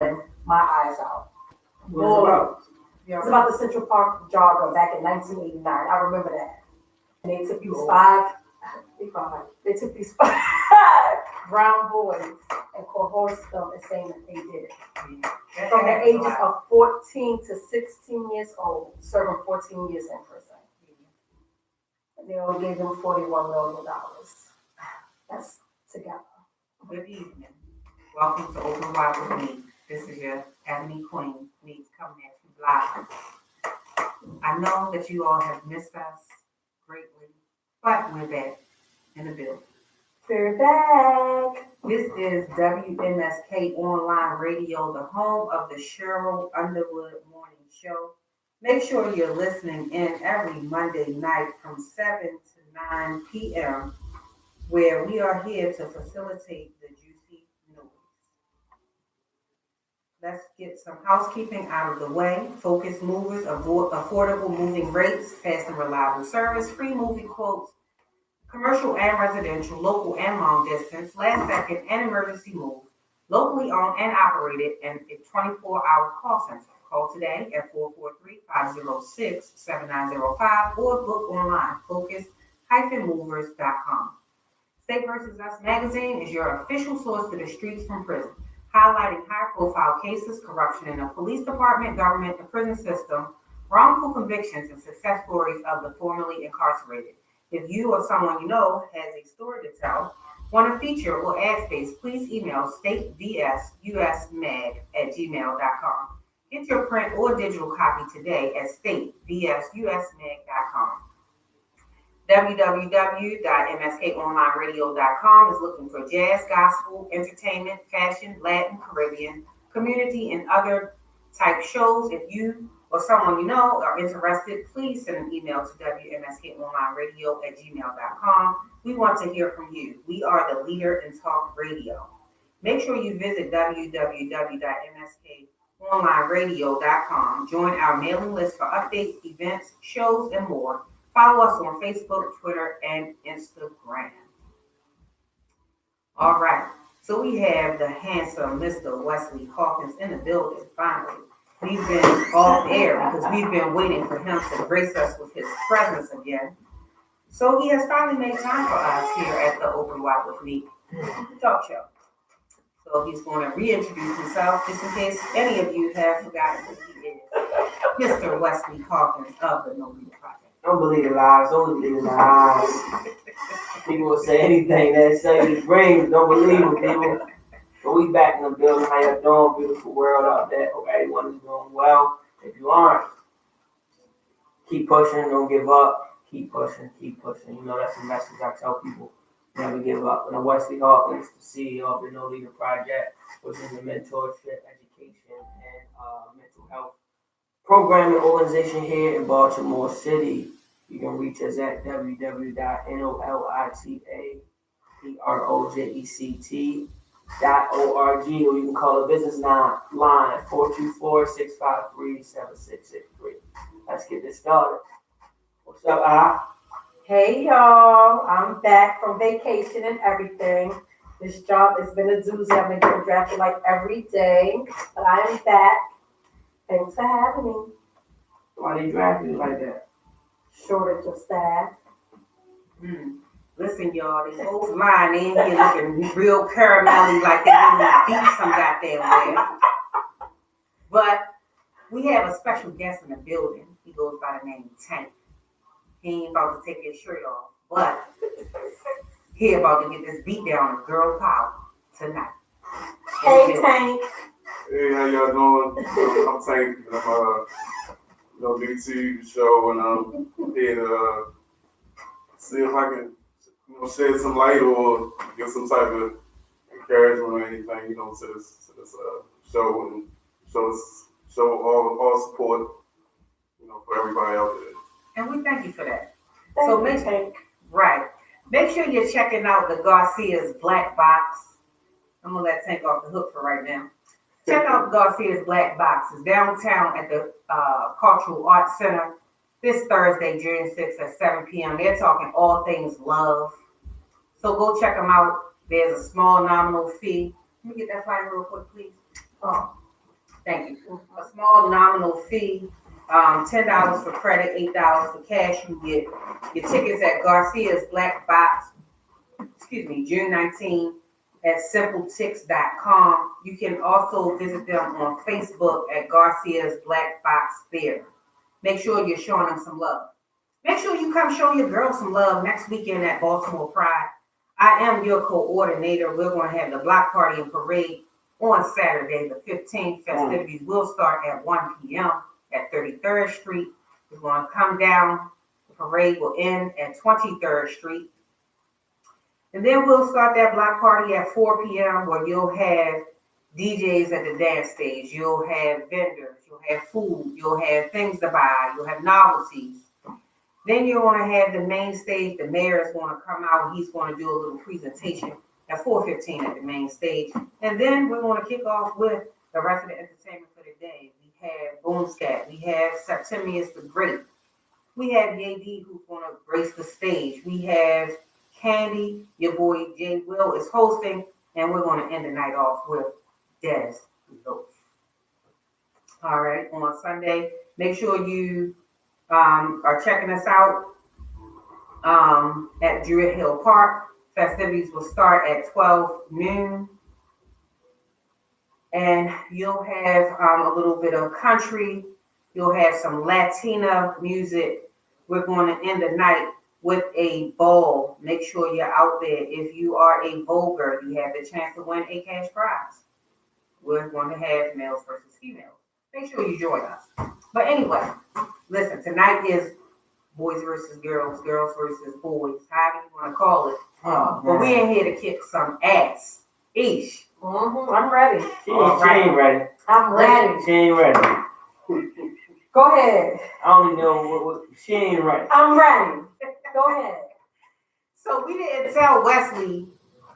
my eyes out. What is it about? It's about the Central Park jogger back in 1989. I remember that. And they took these Oh, they took these five brown boys and coerced them and saying that they did it. From the ages of 14 to 16 years old, serving 14 years in prison. And they all gave them $41 million. That's together. Good evening. Welcome to Open Wide with me. This is your Ebony Queen, Neeuq, coming at you live. I know that you all have missed us greatly, but we're back in the building. We're back. This is WMSK Online Radio, the home of the Cheryl Underwood Morning Show. Make sure you're listening in every Monday night from 7 to 9 p.m., where we are here to facilitate the juicy news. Let's get some housekeeping out of the way. Focus movers, affordable moving rates, fast and reliable service, free movie quotes, commercial and residential, local and long distance, last second and emergency move, locally owned and operated, and a 24-hour call center. Call today at 443-506-7905 or book online, focus-movers.com. State vs. Us magazine is your official source to the streets from prison, highlighting high-profile cases, corruption in the police department, government, the prison system, wrongful convictions, and success stories of the formerly incarcerated. If you or someone you know has a story to tell, want a feature or ad space, please email statevsurmag@gmail.com. Get your print or digital copy today at statevsurmag.com. www.mskonlineradio.com is looking for jazz, gospel, entertainment, fashion, Latin, Caribbean, community, and other type shows. If you or someone you know are interested, please send an email to wmskonlineradio@gmail.com. We want to hear from you. We are the leader in talk radio. Make sure you visit www.mskonlineradio.com. Join our mailing list for updates, events, shows, and more. Follow us on Facebook, Twitter, and Instagram. All right. So we have the handsome Mr. Wesley Hawkins in the building, finally. We've been off air because we've been waiting for him to grace us with his presence again. So he has finally made time for us here at the Open Wide with Neeuq talk show. So he's going to reintroduce himself just in case any of you have forgotten who he is. Mr. Wesley Hawkins of the No Leader Project. don't believe the lies. Don't believe the lies. People will say anything that say these brains. Don't believe them, people. But we back in the building. How y'all doing? Beautiful world out there. Hope everyone is doing well. If you aren't, keep pushing. Don't give up. Keep pushing. Keep pushing. You know, that's the message I tell people. Never give up. And Wesley Hawkins, the CEO of the No Leader Project, which is a mentorship, education, and mental health program and organization here in Baltimore City. You can reach us at www.nolitaproject.org, or you can call the business line 424-653-7663. Let's get this started. What's up, Al? Hey y'all, I'm back from vacation and everything. This job has been a doozy. I've been getting drafted like every day, but I am back. Thanks for having me. Why they draft you like that? Shortage of staff. Listen, y'all, they both lying in here looking real caramelly like they in the beat some goddamn way. But we have a special guest in the building. He goes by the name Tank. He ain't about to take his shirt off, but he about to get this beat down of girl power tonight. Hey, Tank. Hey, how y'all doing? I'm Tank. BT show, and I'm here to see if I can, shed some light or give some type of encouragement or anything, to this show and show all support, for everybody out there. And we thank you for that. Right. Make sure you're checking out the Garcia's Black Box. I'm gonna let Tank off the hook for right now. Check out Garcia's Black Box. It's downtown at the Cultural Arts Center this Thursday, June 6th at 7 p.m. They're talking all things love. So go check them out. There's a small nominal fee. Let me get that flyer real quick, please. Thank you. A small nominal fee, $10 for credit, $8 for cash. You get your tickets at Garcia's Black Box, June 19th at simpletix.com. You can also visit them on Facebook at Garcia's Black Box Theater. Make sure you're showing them some love. Make sure you come show your girls some love next weekend at Baltimore Pride. I am your coordinator. We're going to have the block party and parade on Saturday, the 15th. Festivities will start at 1 p.m. at 33rd Street. We're going to come down. The parade will end at 23rd Street. And then we'll start that block party at 4 p.m. where you'll have DJs at the dance stage. You'll have vendors. You'll have food. You'll have things to buy. You'll have novelties. Then you're going to have the main stage. The mayor is going to come out. He's going to do a little presentation at 4:15 at the main stage. And then we're going to kick off with the rest of the entertainment for the day. We have Boomscat. We have Septimius the Great. We have JD who's going to grace the stage. We have Candy. Your boy Jay Will is hosting. And we're going to end the night off with Des Loaf. All right, on Sunday, make sure you are checking us out at Druid Hill Park. Festivities will start at 12 noon. And you'll have a little bit of country. You'll have some Latina music. We're going to end the night with a ball. Make sure you're out there. If you are a voguer, you have the chance to win a cash prize. We're going to have males versus females. Make sure you join us. But anyway, listen, tonight is boys versus girls, girls versus boys, however you want to call it. But we ain't here to kick some ass. Ish. I'm ready. She ain't ready. I'm ready. She ain't ready. Go ahead. I don't even know what she ain't ready. I'm ready. Go ahead. So we didn't tell Wesley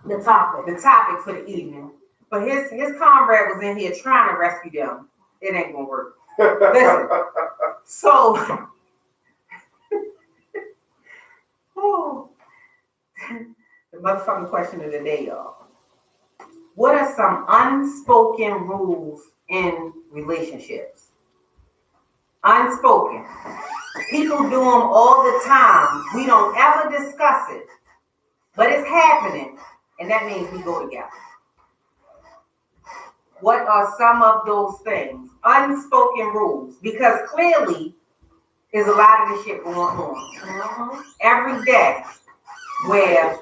The topic. for the evening, but his comrade was in here trying to rescue them. It ain't gonna work. Listen. So the motherfucking question of the day, y'all. What are some unspoken rules in relationships? Unspoken. People do them all the time. We don't ever discuss it, but it's happening, and that means we go together. What are some of those things? Unspoken rules, because clearly there's a lot of this shit going on every day where,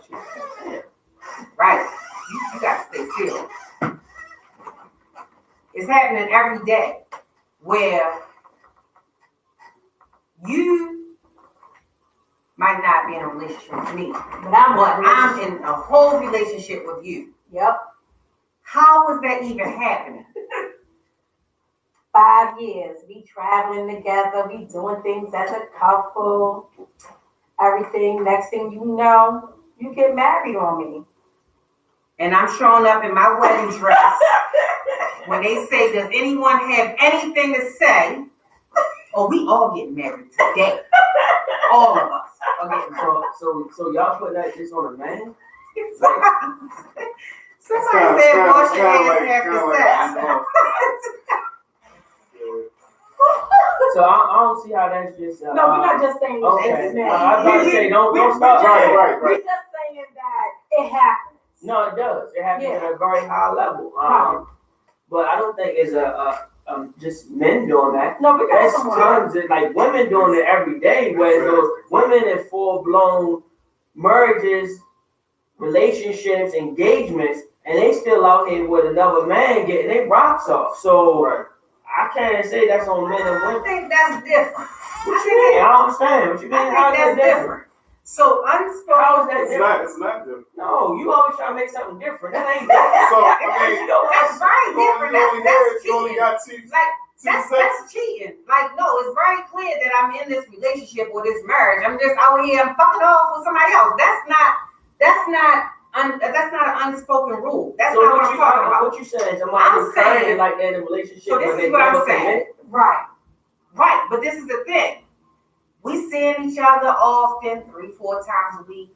right, you got to stay still. It's happening every day where you might not be in a relationship with me, but I'm in a whole relationship with you. Yep. How is that even happening? 5 years. We traveling together. We doing things as a couple. Everything. Next thing you know, you get married on me. And I'm showing up in my wedding dress. When they say, does anyone have anything to say? Oh, we all get married today. All of us are getting married. So y'all put that just on a man? Somebody said, wash your hands after sex. So I don't see how that's just. No, we're not just saying okay. it's man. I was about to say, don't stop. Right. We're just saying that it happens. No, it does. It happens at a very high level. Right. But I don't think it's just men doing that. No, we got That's someone. tons of like women doing it every day. Where those women in full blown marriages, relationships, engagements, and they still out here with another man getting their rocks off. So I can't say that's on men and I women. think that's different. What you mean? I don't understand. What you mean? How is that different? So unspoken. How is that different? It's not different. No, you always try to make something different. That ain't different. So, I mean, That's very different. That's you only cheating. got two. Like Two that's sexes. cheating. Like no, it's very clear that I'm in this relationship or this marriage. I'm just out here and fucking off with somebody else. That's not an unspoken rule. That's So not what I'm talking about. what you saying? Somebody is currently like that in a relationship. So this where is they what I'm never saying. commit? Right. But this is the thing. We seeing each other often, 3-4 times a week.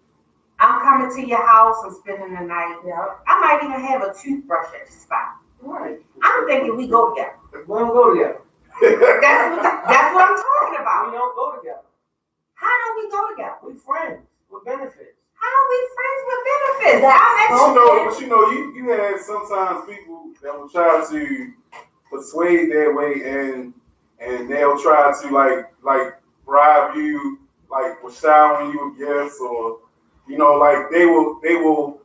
I'm coming to your house. I'm spending the night. Yeah. I might even have a toothbrush at the spot. Right. I'm thinking we go together. We don't go together. That's what I'm talking We about. don't go together. How do we go together? We friends with benefits. How are we friends with benefits? But you had sometimes people that will try to persuade their way and they'll try to like bribe you, like with showering you with gifts, or like they will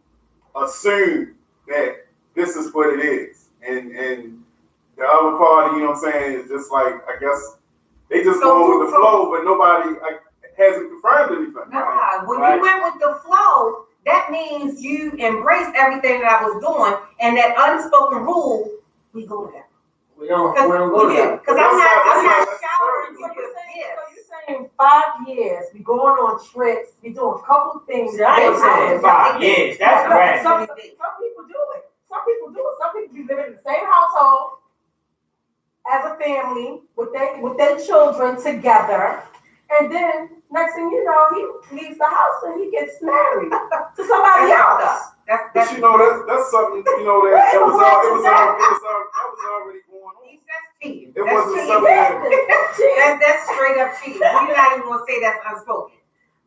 assume that this is what it is, and the other party, you know what I'm saying, is just like, I guess they just going with the flow, but nobody hasn't confirmed anything. Nah, when you went with the flow, that means you embraced everything that I was doing, and that unspoken rule, we go together. We don't go together. Because I'm not So showering you you're with saying, gifts. 5 years, we going on trips, we doing a couple things. See, I ain't saying 5 years. That's right. Some people do it. Some people be living in the same household as a family with their children together, and then next thing you know, he leaves the house and he gets married to somebody else. But that's something that was already going on. That's cheating. It wasn't something That's straight up cheating. We're not even gonna say that's unspoken.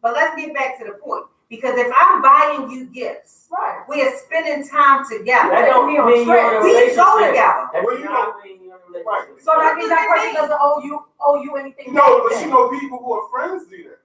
But let's get back to the point. Because if I'm buying you gifts, Right. we are spending time together. That don't mean you're in a We relationship. go together. That Well, does not mean you're in a relationship. Right. So that means that person doesn't owe you anything. No, but people who are friends do that.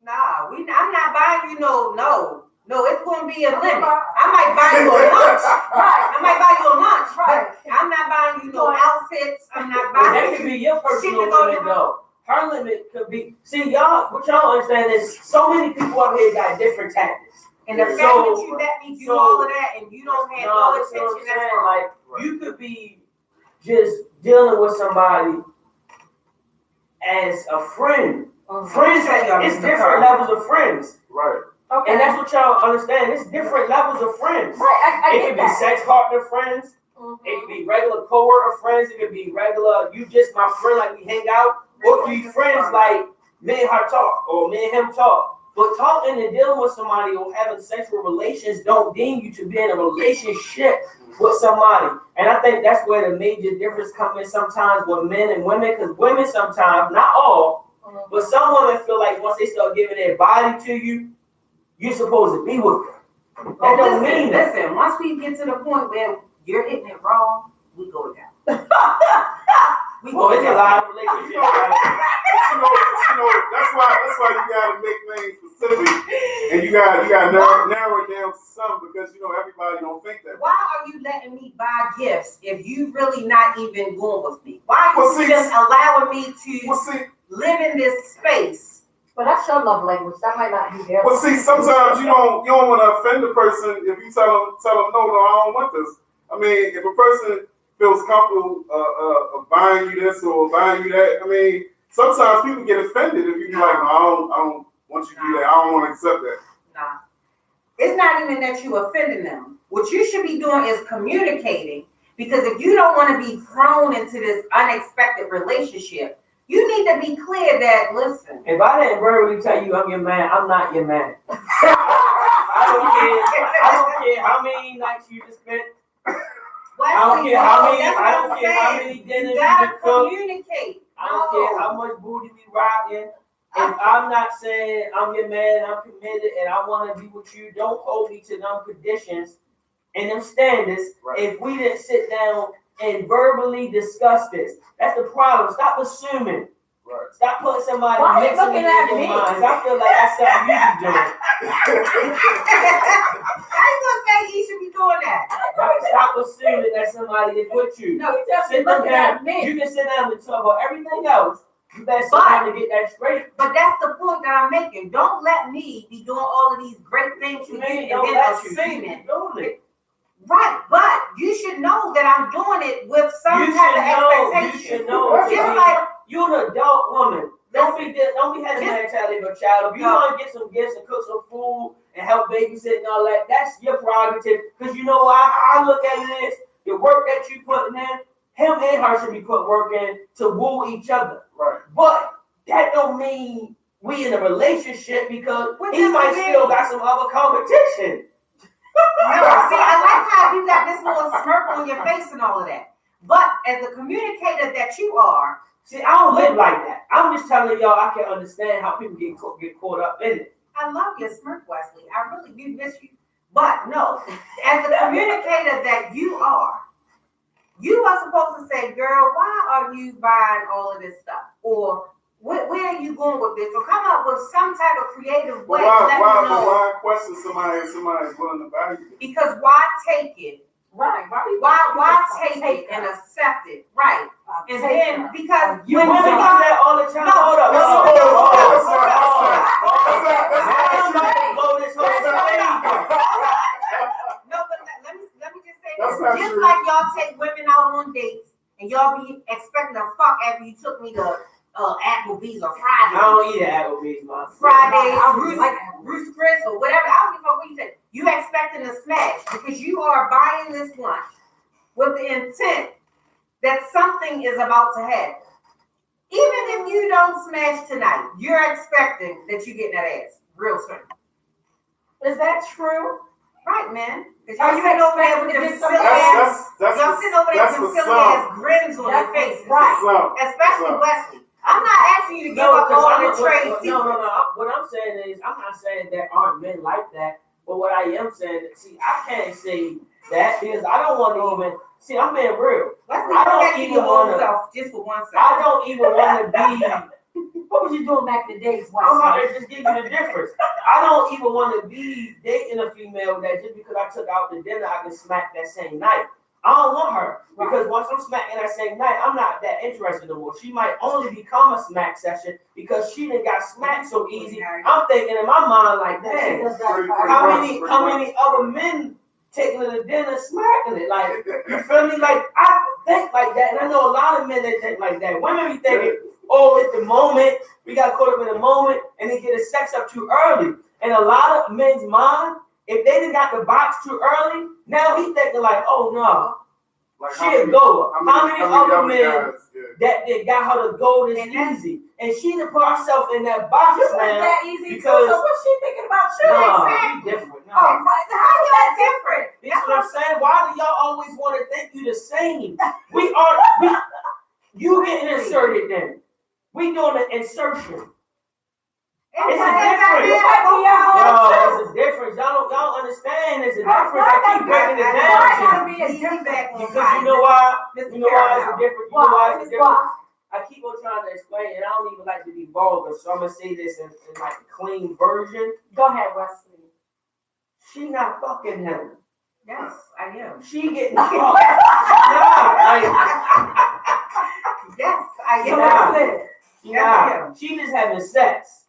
Nah, I'm not buying you no, it's gonna be a limit. I might buy you a lunch. Right. I might buy you a lunch, Right. but I'm not buying you no outfits. I'm not But that buying could you. be your Shit personal to go limit to- though. Her limit could be, see what y'all understand is so many people out here got different tactics. And the fact So- that you let me do so- all of that and you don't have no that's what I'm attention, that's saying. wrong. Like, you could be just dealing with somebody as a friend. Friends, it's different levels of friends. Right. Okay. And that's what y'all understand. It's different levels of friends. Right. I It get could be that. sex partner friends. It could be regular coworker friends. It could be regular, you just my friend, like we hang out. Or it could be friends like me and her talk, or me and him talk. But talking and dealing with somebody or having sexual relations don't deem you to be in a relationship with somebody. And I think that's where the major difference comes in sometimes with men and women. Because women sometimes, not all, but some women feel like once they start giving their body to you, you're supposed to be with them. That don't mean that. Listen, once we get to the point where you're hitting it wrong, we go together. We go It's a together. lot of relationships. That's why you gotta make things specific, and you gotta narrow it down to some, because everybody don't think that. Why are you letting me buy gifts if you really not even going with me? Why are Well, you see- just allowing me to Well, see, live in this space? But that's your love language. That might not be there. sometimes you don't want to offend the person if you tell them no, I don't want this. I mean, if a person feels comfortable buying you this or buying you that, I mean, sometimes people get offended if you be like, no, I don't want you to do that. I don't want to accept that. Nah. It's not even that you offending them. What you should be doing is communicating, because if you don't want to be thrown into this unexpected relationship, you need to be clear that, listen. If I didn't verbally tell you I'm your man, I'm not your man. I don't care how many nights you just spent. I don't care how many dinners You you gotta just cooked. communicate. I don't care how much booty we rocking. If I'm not saying I'm your man, I'm committed, and I want to be with you, don't hold me to them conditions and them standards. Right. If we didn't sit down and verbally discuss this, that's the problem. Stop assuming. Right. Stop putting somebody Why are you mixing looking in at your me? minds. I feel like that's something you be doing. How you gonna say he should be doing that? Stop assuming that somebody is with you. No, you just Sit them looking down. at me. You can sit down and talk about everything else. You better sit down to get that straight. But that's the point that I'm making. Don't let me be doing all of these great things for you and Don't then let you assuming. doing it. Right, but you should know that I'm doing it with some You type of should expectation. know. You should Just know. like You're an adult woman. Don't be having the mentality of a child. If you want to get some gifts and cook some food and help babysit and all that, that's your prerogative. Because you know why I look at it is the work that you putting in, him and her should be put work in to woo each other. Right. But that don't mean we in a relationship, because What he does might it mean? still got some other competition. no, see, I like how you got this little smirk on your face and all of that. But as the communicator that you are. See, I don't live like that. I'm just telling y'all I can understand how people get caught up in it. I love your smirk, Wesley. I really do miss you. But no, as the communicator that you are supposed to say, girl, why are you buying all of this stuff? Or where are you going with this? Or come up with some type of creative way to let me know. Why question somebody's willing to value it? Because why take it? Right. Why take it and accept it? Right. And then because You women do that all the time. No, Hold up. No, but let me just say That's this. not Just true. like y'all take women out on dates and y'all be expecting to fuck after you took me to Applebee's or Fridays. I don't eat at Applebee's, man. Fridays, Roost Chris or whatever. I don't give a fuck what you say. You expecting to smash because you are buying this lunch with the intent that something is about to happen. Even if you don't smash tonight, you're expecting that you get that ass real soon. Is that true? Right, man. Because Are y'all you sitting over there with expecting them to silly get ass, y'all sitting over there with them silly ass grins on your faces. Right. Especially Wesley. I'm not asking you to give up all the trade secrets. No. What I'm saying is, I'm not saying there aren't men like that. But what I am saying, see, I can't say that because I don't want to even, see, I'm being real. Let's I don't back to even your own want to, self just for 1 second. I don't even want to be, What was you doing back in the days? I'm not just give you the difference. I don't even want to be dating a female that just because I took out to dinner, I can smack that same night. I don't want her because once I'm smacking that same night, I'm not that interested no more. She might only become a smack session because she done got smacked so easy. I'm thinking in my mind like, damn, how many other men taking her to dinner smacking it? Like, you feel me? Like, I think like that, and I know a lot of men that think like that. Women be thinking, oh, it's the moment, we got caught up in the moment, and they get a sex up too early. And a lot of men's mind, if they done got the box too early, now he thinking like, oh no, Like she'll go. How many other men guys, that got her to go this easy, and she done put herself in that box You now went that easy because too, so what's she thinking about you? nah, Exactly. you different. Nah. Oh, how is that different? That's what I'm saying. Why do y'all always want to think you the same? We are. You getting inserted then. We doing an insertion. It's a difference. No, it's a difference. Y'all don't understand. It's a difference. I keep breaking it down to you. Because you know why? You know why it's a difference? You know why it's a difference? I keep on trying to explain, and I don't even like to be vulgar, so I'm gonna say this in like a clean version. Go ahead, Wesley. She not fucking him. Yes, I am. She getting fucked. Nah, Yes, I She am. not. Yes, I am. She just having sex.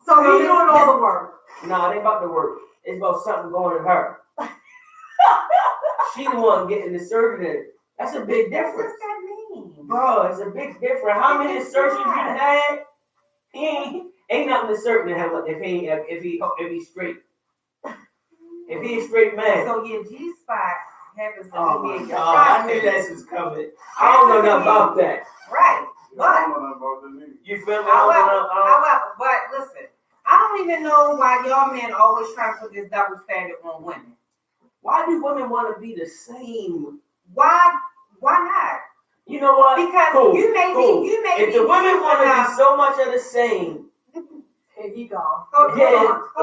So you doing all the work. Nah, it ain't about the work. It's about something going in her. She the one getting the surgery. That's a big difference. What does that mean? Bro, it's a big difference. How many surgeries you done had? He ain't nothing to certain to him if he's straight. If he's a straight man. So your G spot happens to Oh be my in your God, I prostate. knew that was coming. I don't know nothing about that. Right. I don't know nothing about that either. You feel me? However, but listen, I don't even know why y'all men always try to put this double standard on women. Why do women want to be the same? Why not? You know what? Because you may be if the women want to be so much of the same, Here you go. Hold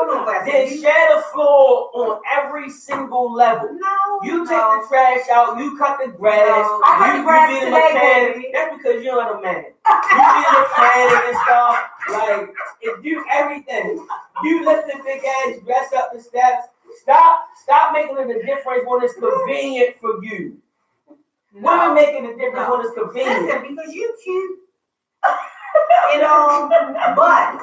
on, Wesley. then share the floor on every single level. You take the trash out, you cut the grass. No. I cut the grass be the today, mechanic. baby. That's because you're not a man. You be the mechanic and stuff. Like, if you everything, you lift the big ass dress up the steps. Stop making it a difference when it's convenient for you. Women making a difference when it's convenient. Listen, because you cute, but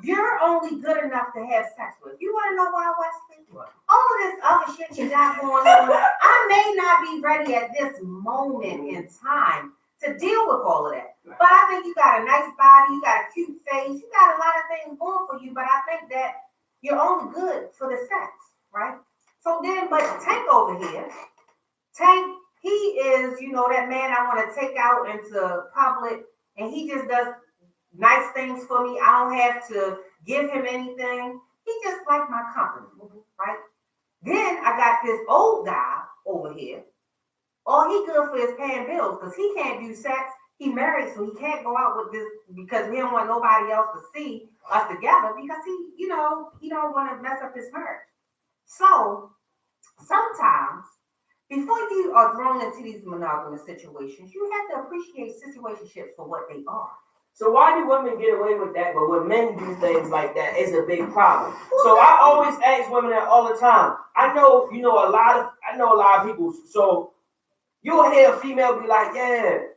you're only good enough to have sex with. You want to know why, Wesley? All of this other shit you got going on, I may not be ready at this moment in time to deal with all of that. But I think you got a nice body, you got a cute face, you got a lot of things going for you, but I think that you're only good for the sex, right? So then, but Tank over here, Tank, he is, that man I want to take out into public, and he just does nice things for me. I don't have to give him anything. He just like my company, right? Then I got this old guy over here All he good for is paying bills because he can't do sex. He married, so he can't go out with this because he don't want nobody else to see us together because he don't want to mess up his marriage. So sometimes before you are thrown into these monogamous situations, you have to appreciate situationships for what they are. So why do women get away with that, but when men do things like that, it's a big problem? So I always ask women that all the time. I know a lot of people. So you'll hear a female be like, "Yeah,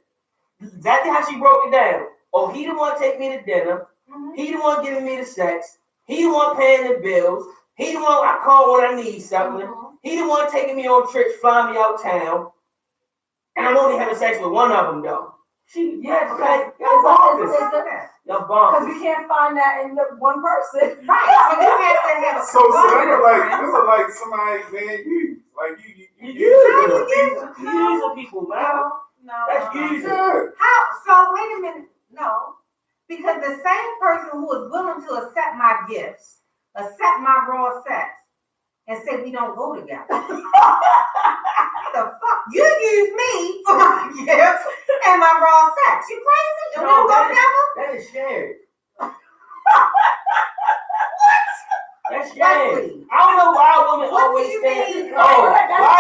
exactly how she broke it down. Oh, he the one take me to dinner. He the one giving me the sex. He the one paying the bills. He the one I call when I need something. He the one taking me on trips, flying me out town. And I'm only having sex with one of them though." Okay. Because we can't find that in the one person. Right. So you have to have So this is like somebody man you like You use people, man. No. That's using. How? So wait a minute. No, because the same person who is willing to accept my gifts, accept my raw sex, and say we don't go together. The fuck? You use me for my gifts and my raw sex. You crazy? And we don't go together? That is shared. What? That's shared. I don't know why women always think, why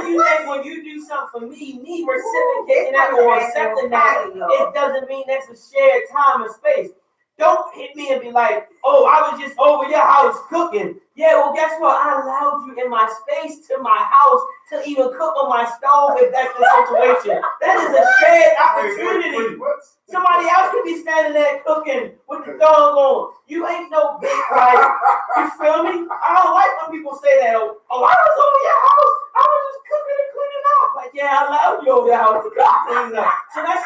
do you think when you do something for me reciprocating that or accepting that, it doesn't mean that's a shared time and space. Don't hit me and be like, "Oh, I was just over your house cooking." Yeah, well, guess what? I allowed you in my space to my house to even cook on my stove if that's the situation. That is a shared opportunity. Somebody else could be standing there cooking with the dog on. You ain't no big right. You feel me? I don't like when people say that. Oh, I was over your house. I was just cooking and cleaning up. Like, yeah, I allowed you over your house to cook and clean up. So that's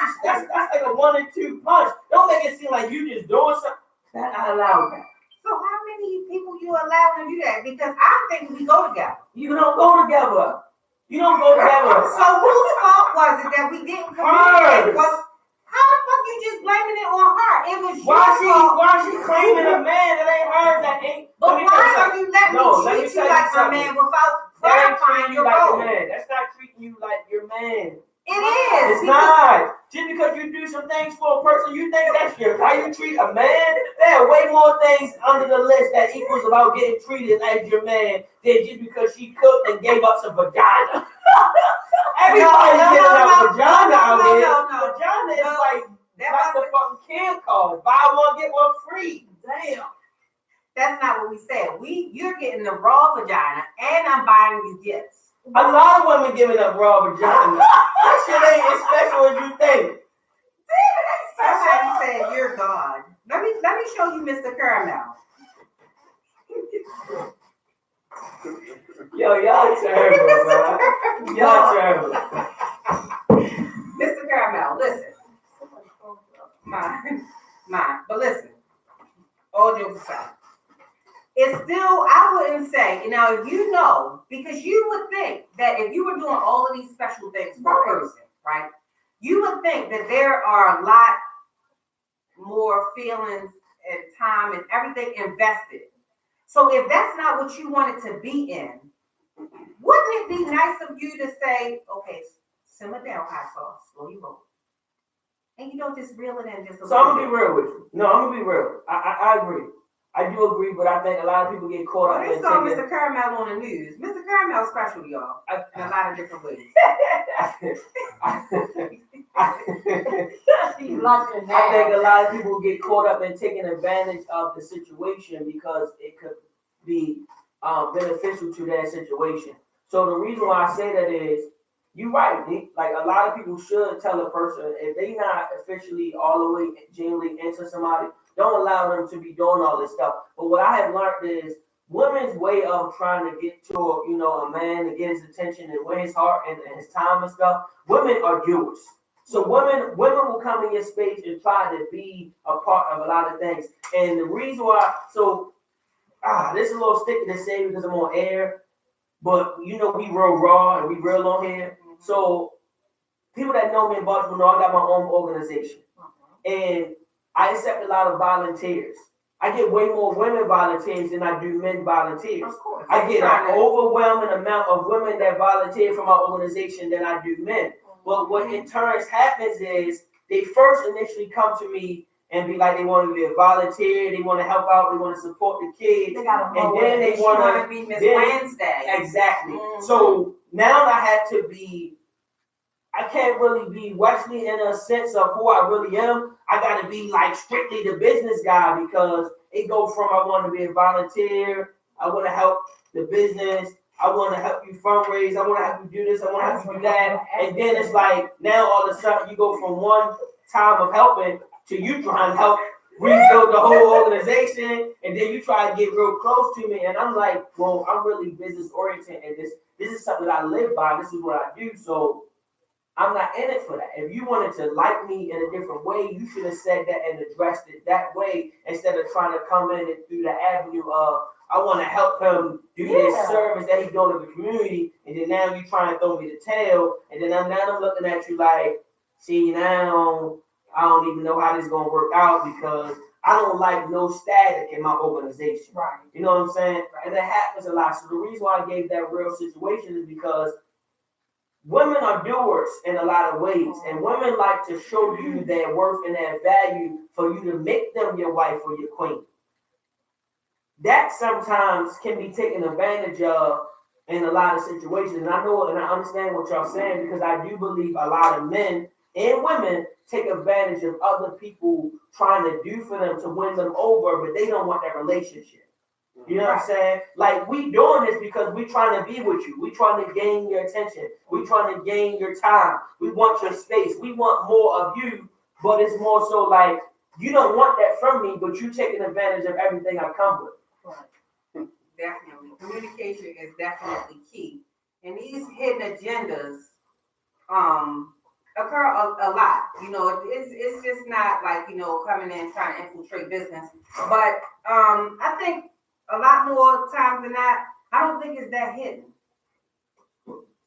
like a 1 and 2 punch. Don't make it seem like you just doing something. I allowed that. So how many people you allow to do that? Because I'm thinking we go together. You don't go together. You don't go together. So whose fault was it that we didn't communicate? How the fuck you just blaming it on her? It was your fault. Why she claiming a man that ain't hers that ain't? But why are you letting me treat you like a man without clarifying your role? That's not treating you like your man. It is. It's not. Just because you do some things for a person, you think that's how you treat a man? There are way more things under the list that equals about getting treated as your man than just because she cooked and gave up some vagina. Everybody's giving up vagina out here. Vagina is like the fucking camp cars. Buy one, get one free. Damn. That's not what we said. You're getting the raw vagina and I'm buying you gifts. A lot of women giving up raw vagina. That shit ain't as special as you think. Somebody said you're God. Let me show you Mr. Caramel. Yo, y'all terrible, man. Y'all terrible. Mr. Caramel, listen. Mine. But listen. All jokes aside. It's still, I wouldn't say, because you would think that if you were doing all of these special things for a person, right? You would think that there are a lot more feelings and time and everything invested. So if that's not what you wanted to be in, wouldn't it be nice of you to say, okay, simmer down, hot sauce, slow your roll. And you don't just reel it in just a little bit. So I'm going to be real with you. No, I'm going to be real. I agree. I do agree, but I think a lot of people get caught up in saw Mr. Caramel on the news. Mr. Caramel's special, y'all, in a lot of different ways. I think a lot of people get caught up in taking advantage of the situation because it could be beneficial to that situation. So the reason why I say that is, you're right, Nick. Like a lot of people should tell a person if they not officially all the way genuinely into somebody, don't allow them to be doing all this stuff. But what I have learned is women's way of trying to get to a man to get his attention and win his heart and his time and stuff. Women are givers. So women will come in your space and try to be a part of a lot of things. And the reason why, this is a little sticky to say because I'm on air, but we real raw and we real on here. So people that know me in Baltimore know I got my own organization. And I accept a lot of volunteers. I get way more women volunteers than I do men volunteers. Of course. I get an overwhelming amount of women that volunteer for my organization than I do men. But what in turn happens is they first initially come to me and be like they want to be a volunteer, they want to help out, they want to support the kids, and then they want to be Miss Wednesday. Exactly. So now I had to be. I can't really be Wesley in a sense of who I really am. I got to be like strictly the business guy because it go from I want to be a volunteer, I want to help the business, I want to help you fundraise, I want to help you do this, I want to help you do that, and then it's like now all of a sudden you go from one time of helping to you trying to help rebuild the whole organization, and then you try to get real close to me, and I'm like, well, I'm really business oriented, and this is something that I live by. This is what I do, so. I'm not in it for that. If you wanted to like me in a different way, you should have said that and addressed it that way instead of trying to come in and through the avenue of I want to help him do this service that he's doing to the community, and then now you trying to throw me the tail, and then I'm looking at you like, see now I don't even know how this is gonna work out because I don't like no static in my organization. Right. You know what I'm saying? And that happens a lot. So the reason why I gave that real situation is because women are doers in a lot of ways, and women like to show you their worth and their value for you to make them your wife or your queen. That sometimes can be taken advantage of in a lot of situations. And I know and I understand what y'all saying because I do believe a lot of men and women take advantage of other people trying to do for them to win them over, but they don't want that relationship. You know what I'm saying? Like, we doing this because we trying to be with you. We trying to gain your attention. We trying to gain your time. We want your space. We want more of you, but it's more so like, you don't want that from me, but you taking advantage of everything I come with. Right. Definitely. Communication is definitely key. And these hidden agendas occur a lot. You know, it's just not like, you know, coming in trying to infiltrate business. But I think a lot more times than not, I don't think it's that hidden.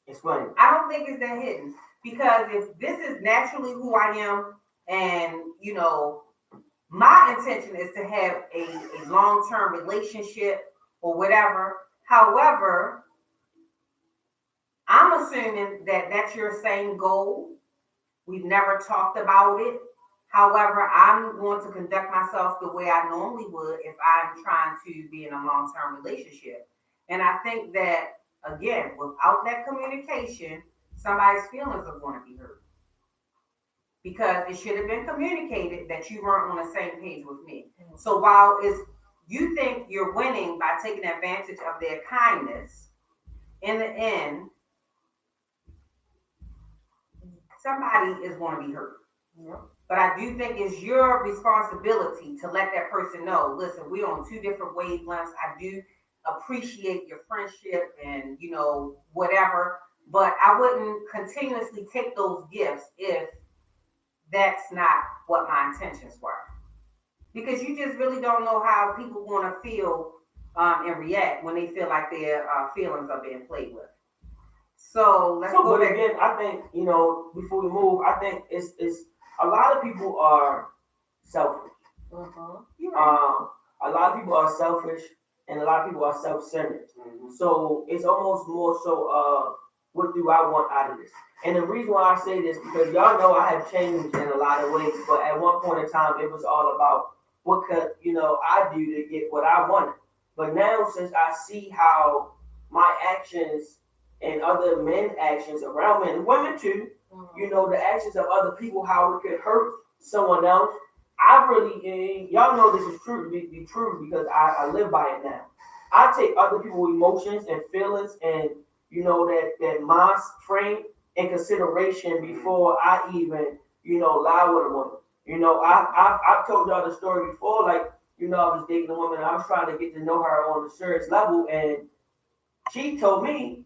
Explain. I don't think it's that hidden because if this is naturally who I am, and you know, my intention is to have a long-term relationship or whatever. However, I'm assuming that that's your same goal. We've never talked about it. However, I'm going to conduct myself the way I normally would if I'm trying to be in a long-term relationship. And I think that, again, without that communication, somebody's feelings are going to be hurt. Because it should have been communicated that you weren't on the same page with me. So while you think you're winning by taking advantage of their kindness, in the end, somebody is going to be hurt. Yeah. But I do think it's your responsibility to let that person know, listen, we're on two different wavelengths. I do appreciate your friendship and, you know, whatever, but I wouldn't continuously take those gifts if that's not what my intentions were. Because you just really don't know how people want to feel and react when they feel like their feelings are being played with. So let's go back. Again, I think, you know, before we move, I think it's a lot of people are selfish. A lot of people are selfish, and a lot of people are self-centered. So it's almost more so, what do I want out of this? And the reason why I say this, because y'all know I have changed in a lot of ways, but at one point in time, it was all about what could, you know, I do to get what I wanted. But now, since I see how my actions and other men's actions around men and women too, you know, the actions of other people, how it could hurt someone else. I really, y'all know this is true, be true because I live by it now. I take other people's emotions and feelings and, you know, that mind frame in consideration before I even, you know, lie with a woman. You know, I've told y'all the story before, like, you know, I was dating a woman and I was trying to get to know her on a serious level, and she told me,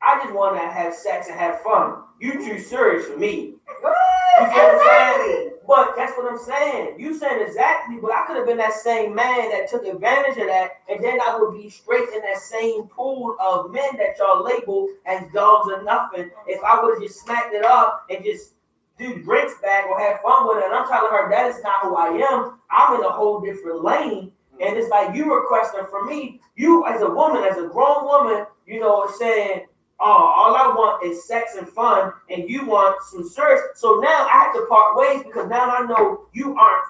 I just want to have sex and have fun. You too serious for me. You feel what I'm saying? But that's what I'm saying. You saying exactly, but I could have been that same man that took advantage of that, and then I would be straight in that same pool of men that y'all label as dogs or nothing if I would have just smacked it up and just do drinks back or have fun with her, and I'm telling her that is not who I am. I'm in a whole different lane. And it's like you requesting from me, you as a woman, as a grown woman, you know, saying, oh, all I want is sex and fun, and you want some service. So now I have to part ways because now I know you aren't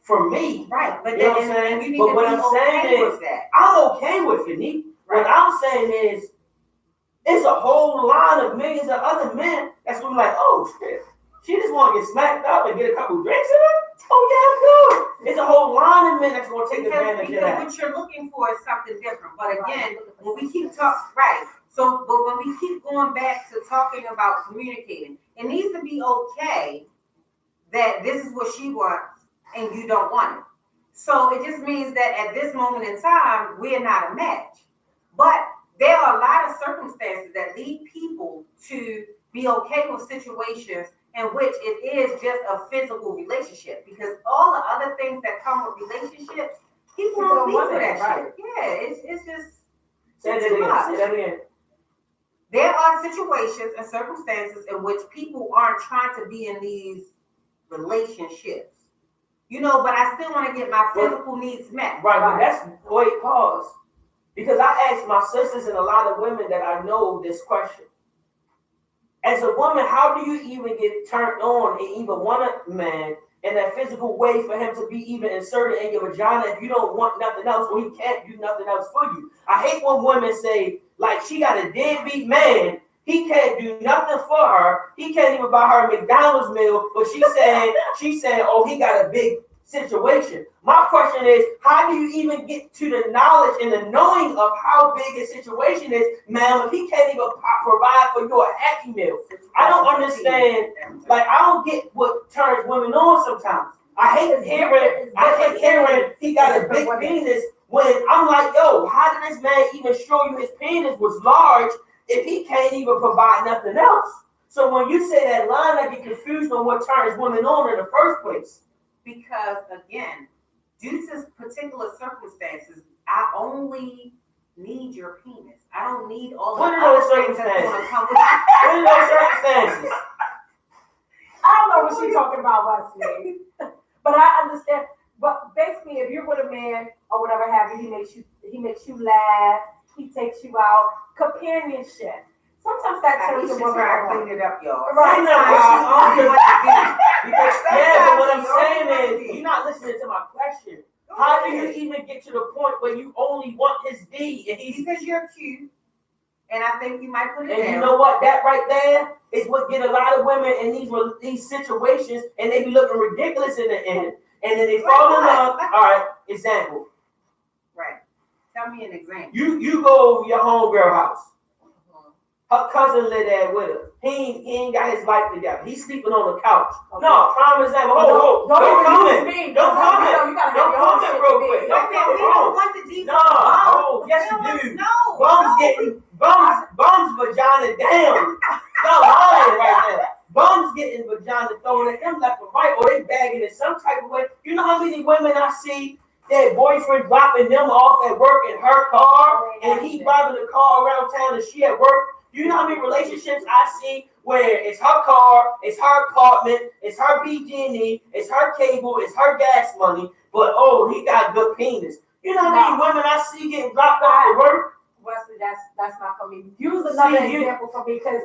for me. Right, but you know what I'm saying? you need But to what be I'm okay saying with is, that. I'm okay with it, Neeuq. What I'm saying is, it's a whole line of millions of other men that's gonna be like, oh shit, she just want to get smacked up and get a couple drinks in her. Oh yeah, I'm good. It's a whole line of men that's gonna take advantage of that. Because what you're looking for is something different. But again, when we keep talking, right? So, but when we keep going back to talking about communicating, it needs to be okay that this is what she wants and you don't want it. So it just means that at this moment in time, we're not a match. But there are a lot of circumstances that lead people to be okay with situations in which it is just a physical relationship. Because all the other things that come with relationships, people don't leave for that shit. Yeah, it's just Say that again. There are situations and circumstances in which people aren't trying to be in these relationships. You know, but I still want to get my physical needs met. Right, but that's, wait, pause. Because I asked my sisters and a lot of women that I know this question. As a woman, how do you even get turned on and even want a man in that physical way for him to be even inserted in your vagina if you don't want nothing else or he can't do nothing else for you? I hate when women say, like, she got a deadbeat man, he can't do nothing for her, he can't even buy her a McDonald's meal, but she's saying, oh, he got a big situation. My question is, how do you even get to the knowledge and the knowing of how big his situation is, ma'am, if he can't even provide for you a Happy Meal? I don't understand. Like, I don't get what turns women on sometimes. I hate hearing he got a big penis when I'm like, yo, how did this man even show you his penis was large if he can't even provide nothing else? So when you say that line, I get confused on what turns women on in the first place. Because again, due to particular circumstances, I only need your penis. I don't need all the other things that's going to come with it. What are those circumstances? I don't know what she's talking about, Wesley. But I understand. But basically, if you're with a man or whatever have you, he makes you laugh, he takes you out, companionship. Sometimes that turns a woman I on. cleaned it up, y'all. Right. Because but what I'm saying is, you're not listening to my question. How do you even get to the point where you only want his D and he's because you're cute, and I think you might put it down. And you know what? That right there is what get a lot of women in these situations, and they be looking ridiculous in the end, and then they fall in love. All right, example. Right. Tell me an example. You go over your homegirl house. Her cousin live there with her. He ain't got his life together. He's sleeping on the couch. Okay. No, prime example. Don't comment. Don't comment. Don't comment real quick. Don't comment. We don't want the deep. No. Yes, you do. No. Bum's vagina down. Y'all lying right now. Bums getting vagina thrown at them left and right, or they bagging in some type of way. You know how many women I see? Their boyfriend dropping them off at work in her car, and he driving the car around town, and she at work. You know how many relationships I see where it's her car, it's her apartment, it's her BG&E, it's her cable, it's her gas money, but oh, he got good penis. You know how many women I see getting dropped off at work? Wesley, that's not for me. Use another example for me because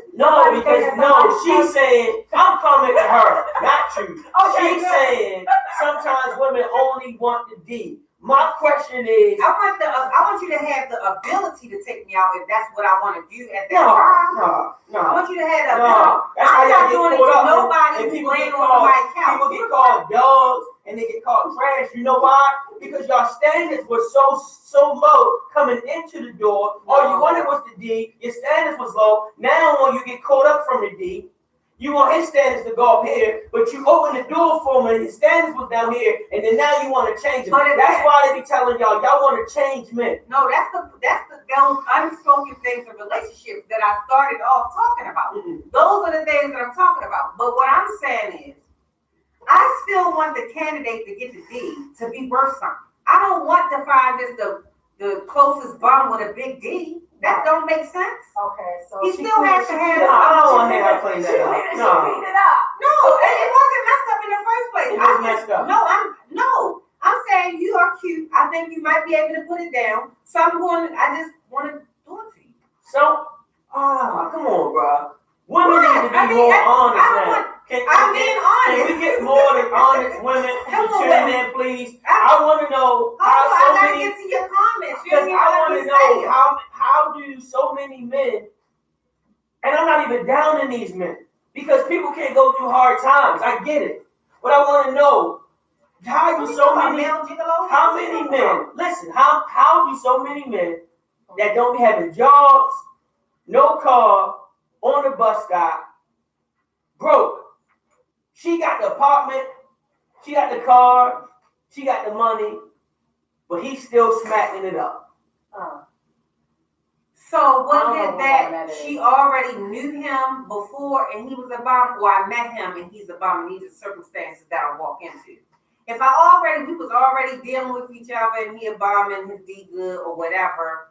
she's saying I'm coming to her, not you. Okay, she's saying sometimes women only want the D. My question is, I want you to have the ability to take me out if that's what I want to do at that time. No. I want you to have the ability. That's how y'all get caught up. Nobody People get called dogs and they get called trash. You know why? Because y'all standards were so low coming into the door. All you wanted was the D. Your standards was low. Now when you get caught up from the D, you want his standards to go up here, but you open the door for him and his standards was down here, and then now you want to change him. That's why they be telling y'all want to change men. No, that's those unspoken things in relationships that I started off talking about. Mm-hmm. Those are the things that I'm talking about. But what I'm saying is, I still want the candidate to get the D to be worth something. I don't want to find just the closest bum with a big D. That don't make sense. Okay, so he still has to have. I don't want to have her clean that up. No, It was messed up. I'm saying you are cute. I think you might be able to put it down. So I just want to do it for you. So, come on, bro. Women need to be more honest now. I'm being honest. Can we get more than honest women to tune in, please? I want to know how I so gotta many. get to your comments. Because I want to know how do so many men, and I'm not even down in these men, because people can't go through hard times. I get it, but I want to know how do so many men? Listen, how do so many men that don't be having jobs, no car, on the bus stop, broke? She got the apartment, she got the car, she got the money, but he's still smacking it up. So was it that she already knew him before and he was a bum, or I met him and he's a bum and these are circumstances that I walk into? If we was already dealing with each other and he a bum and his D good or whatever.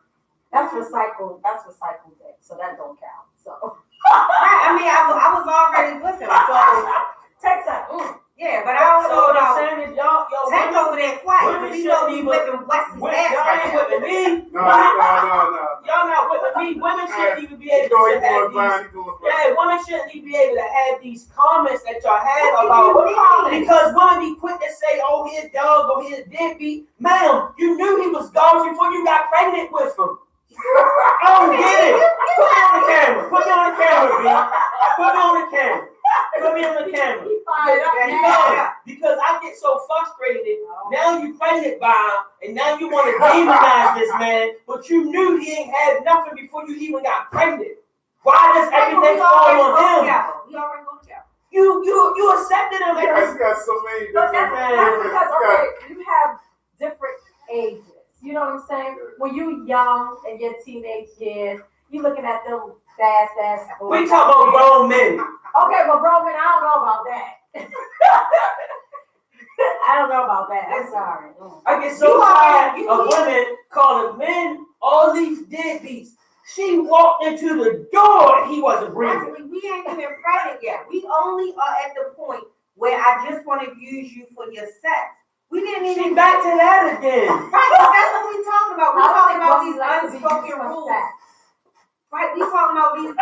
That's recycled debt, so that don't count. So right, I mean I was already with him, so text that. Yeah, but I don't know about saying is y'all Tank over there quiet, because he know me whipping Wesley's ass right now. Y'all ain't whipping me. No. Y'all not whipping me. Women shouldn't even be able to have these. Yeah, women shouldn't even be able to have these comments that y'all had about. Because women be quick to say, "Oh, he a dog, or he a deadbeat." Ma'am, you knew he was garbage before you got pregnant with him. I don't get it. Put me on the camera. Put me on the camera, B. Put me on the camera. Put me on the camera. Because I get so frustrated. Now you pregnant by him, and now you want to demonize this man, but you knew he ain't had nothing before you even got pregnant. Why does everything fall on him? We already go to jail. You accepted him. You got so many But different that's because you have different ages. You know what I'm saying? When you young in your teenage years, you looking at them fast ass boys. We talk about grown men. Okay, but grown men, I don't know about that. I don't know about that. I'm sorry. I get so tired of women calling men all these deadbeats. She walked into the door and he wasn't breathing. Actually, we ain't even pregnant yet. We only are at the point where I just want to use you for your sex. We didn't even. She back to that again. Right, that's what we talking about. We talking about these unspoken rules. Right, we talking about these.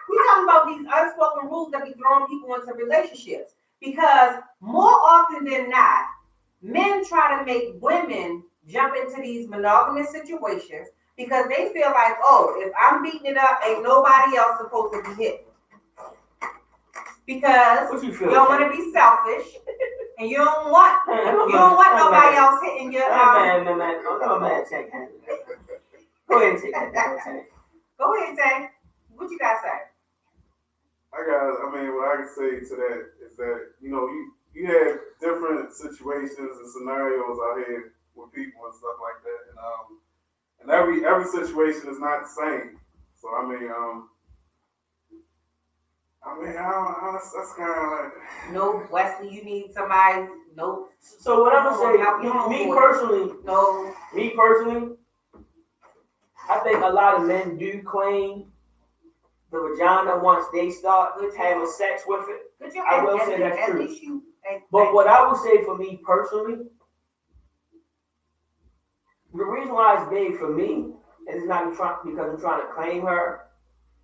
We talking about these unspoken rules that be throwing people into relationships. Because more often than not, men try to make women jump into these monogamous situations because they feel like, oh, if I'm beating it up, ain't nobody else supposed to be hit. Because you don't want to be selfish, and you don't want nobody else hitting your. Man. Take that. Go ahead and take that. Go ahead, Tank. What you got to say? What I can say to that is that, you have different situations and scenarios out here with people and stuff like that. And every situation is not the same. So, that's kind of like. No, Wesley, you need somebody. No. So what I'm going to say, me personally, I think a lot of men do claim the vagina once they start having sex with it. I will say that's true. But what I would say for me personally, the reason why it's big for me is not because I'm trying to claim her.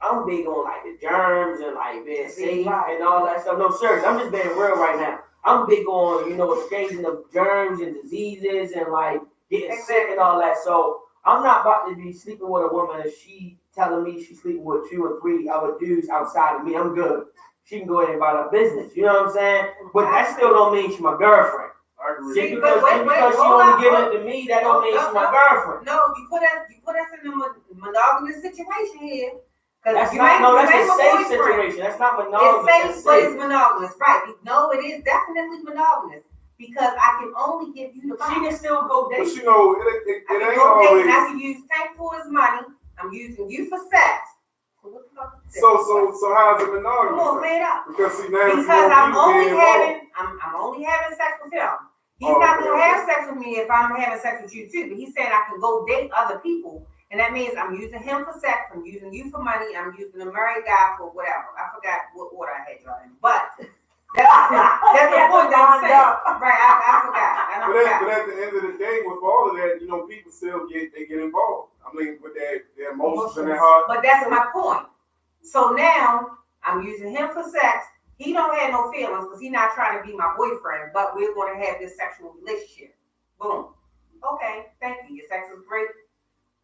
I'm big on like the germs and like being safe and all that stuff. No, seriously, I'm just being real right now. I'm big on, exchanging of germs and diseases and like getting sick and all that. So I'm not about to be sleeping with a woman and she telling me she's sleeping with 2 or 3 other dudes outside of me. I'm good. She can go ahead and buy her business. You know what I'm saying? But that still don't mean she's my girlfriend. I agree. Just because she only giving it to me, that don't mean she's my girlfriend. No, you put us in a monogamous situation here. That's a safe situation. That's not monogamous. It's safe, but it's monogamous, right? No, it is definitely monogamous because I can only give you the money. She can still go date. But it ain't always. I can use Tank for his money. I'm using you for sex. So how's it monogamous? Come on, lay it out. Because I'm only having sex with him. He's not gonna have sex with me if I'm having sex with you too. But he's saying I can go date other people. And that means I'm using him for sex, I'm using you for money, I'm using a married guy for whatever. I forgot what order I had y'all in. But That's the point that I'm saying. Right, I forgot. But at the end of the day, with all of that, people still get involved. I mean, with their emotions and their heart. But that's my point. So now I'm using him for sex. He don't have no feelings because he's not trying to be my boyfriend, but we're going to have this sexual relationship. Boom. Okay, thank you. Your sex is great.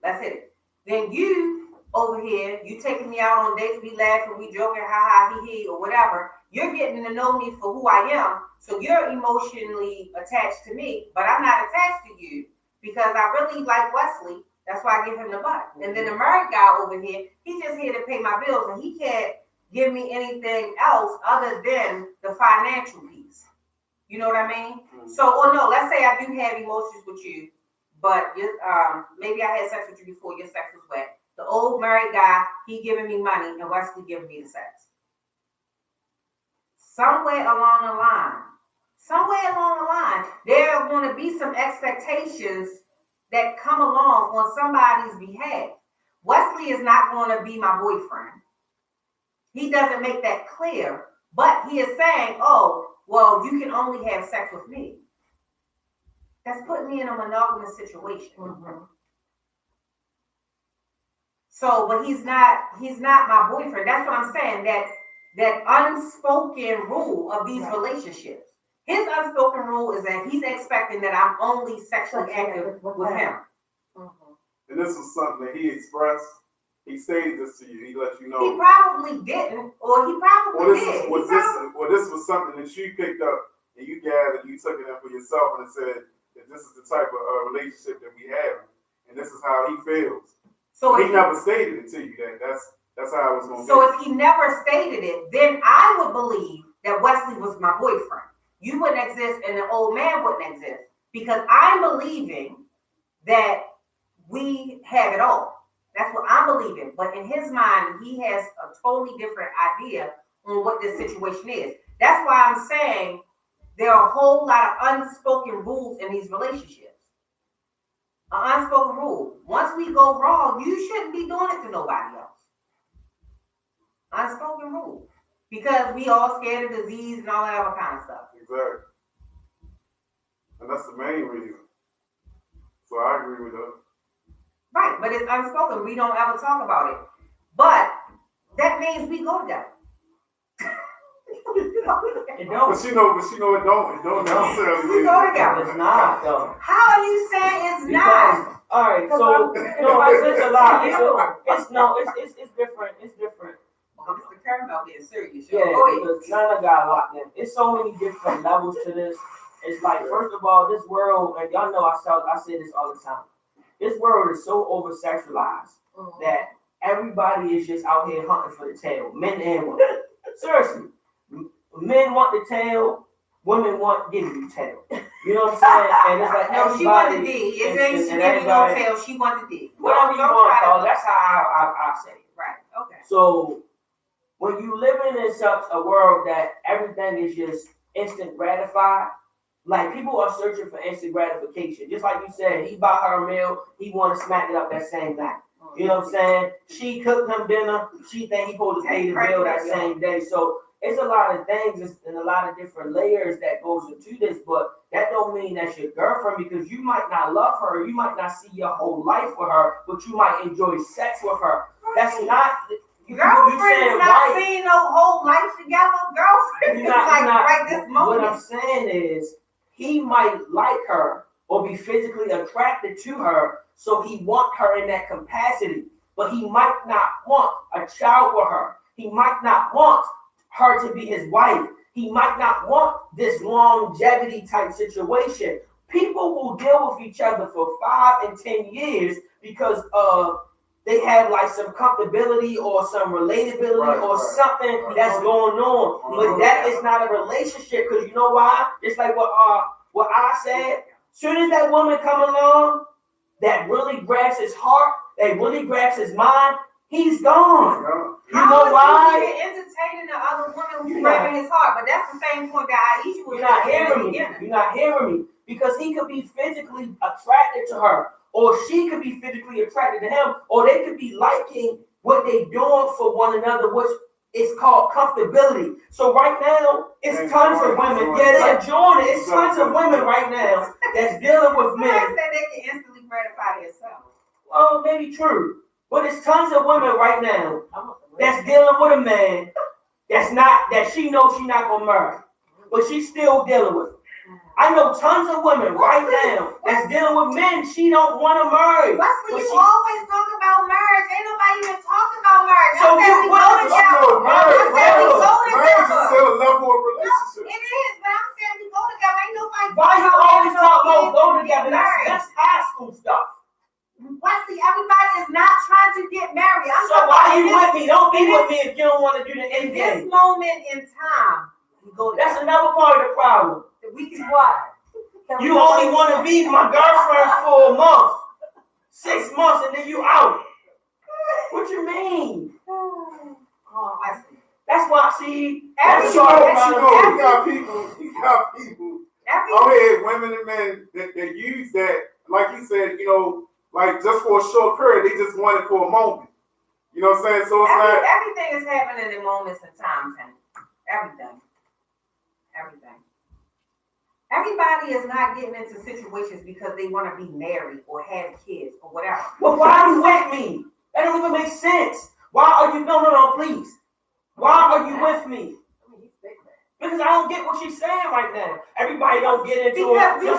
Let's hit it. Then you over here, you taking me out on dates, we laughing, we joking, ha ha, he, or whatever. You're getting to know me for who I am, so you're emotionally attached to me, but I'm not attached to you because I really like Wesley. That's why I give him the butt. And then the married guy over here, he's just here to pay my bills, and he can't give me anything else other than the financial piece. You know what I mean? So, or no, let's say I do have emotions with you, but maybe I had sex with you before your sex was wet. The old married guy, he giving me money, and Wesley giving me the sex. Somewhere along the line, there are going to be some expectations that come along on somebody's behalf. Wesley is not going to be my boyfriend. He doesn't make that clear, but he is saying, oh, well, you can only have sex with me. That's putting me in a monogamous situation. Mm-hmm. So, but he's not my boyfriend. That's what I'm saying, that unspoken rule of these relationships. His unspoken rule is that he's expecting that I'm only sexually active with him. Mm-hmm. And this was something that he expressed. He stated this to you. He let you know. He probably didn't, or he probably did. This was something that you picked up and you gathered. You took it up for yourself and said that this is the type of relationship that we have, and this is how he feels. So he never stated it to you. That's how it was going to be. So if he never stated it, then I would believe that Wesley was my boyfriend. You wouldn't exist, and the old man wouldn't exist, because I'm believing that we have it all. That's what I'm believing. But in his mind, he has a totally different idea on what this situation is. That's why I'm saying there are a whole lot of unspoken rules in these relationships. An unspoken rule. Once we go wrong, you shouldn't be doing it to nobody else. Unspoken rule. Because we all scared of disease and all that other kind of stuff. Exactly. And that's the main reason. So I agree with that. Right, but it's unspoken. We don't ever talk about it. But that means we go together. It don't. But you know it don't necessarily. We go together. It's not though. How are you saying it's not? All right, so it's a lot. It's different. It's different. Mr. Caramel being serious. Yeah, because Nana got locked in. It's so many different levels to this. It's like, first of all, this world, and y'all know I say this all the time. This world is so over-sexualized that everybody is just out here hunting for the tail, men and women. Seriously. Men want the tail, women want give you tail. You know what I'm saying? And it's like, no, she want the D. It ain't she give you no tail, she want the D. Whatever you want to call it, that's how I say it. Right, okay. So, when you living in such a world that everything is just instant gratified, like people are searching for instant gratification. Just like you said, he bought her a meal, he want to smack it up that same night. You know what I'm saying? She cooked him dinner, she think he supposed to pay the bill that same day. So it's a lot of things and a lot of different layers that goes into this, but that don't mean that's your girlfriend, because you might not love her, you might not see your whole life with her, but you might enjoy sex with her. That's not... Girlfriend is not seeing no whole life together. Girlfriend is like right this moment. What I'm saying is, he might like her or be physically attracted to her, so he want her in that capacity. But he might not want a child with her. He might not want her to be his wife. He might not want this longevity type situation. People will deal with each other for 5 and 10 years because of they have like some comfortability or some relatability or something that's going on. But that is not a relationship, because you know why? It's like what I said. Soon as that woman come along that really grabs his heart, that really grabs his mind, he's gone. You know why? He's entertaining the other woman who's grabbing his heart, but that's the same point that Aisha was. You're not hearing me. You're not hearing me, because he could be physically attracted to her, or she could be physically attracted to him, or they could be liking what they doing for one another, which It's called comfortability. So right now, it's tons of women. Yeah, they're enjoying it. It's tons of women right now that's dealing with I men. said they can instantly gratify themselves. Oh, maybe true. But it's tons of women right now that's dealing with a man that she knows she's not gonna marry. But she's still dealing with him. I know tons of women right now that's dealing with men she don't want to marry. Wesley, you always talk about marriage. Ain't nobody even talking about marriage. So Marriage is still a level of relationship. It is, but I'm saying we go together. Ain't nobody. Why you always talk about go together? That's high school stuff. Wesley, everybody is not trying to get married. So why you with me? Don't be with me if you don't want to do the in end this game. moment in time. We go together. That's another part of the problem. We can what? You only want to be my girlfriend for a month, 6 months, and then you out. What you mean? That's why, see, that's You got people out here, women and men, that use that, like you said, like just for a short period, they just want it for a moment. You know what I'm saying? So it's like everything is happening in moments and times, Hank. Everything. Everybody is not getting into situations because they want to be married or have kids or whatever. But why are you with me? That don't even make sense. Why are you, no, please. Why are you with me? Because I don't get what she's saying right now. Everybody don't get into it. What you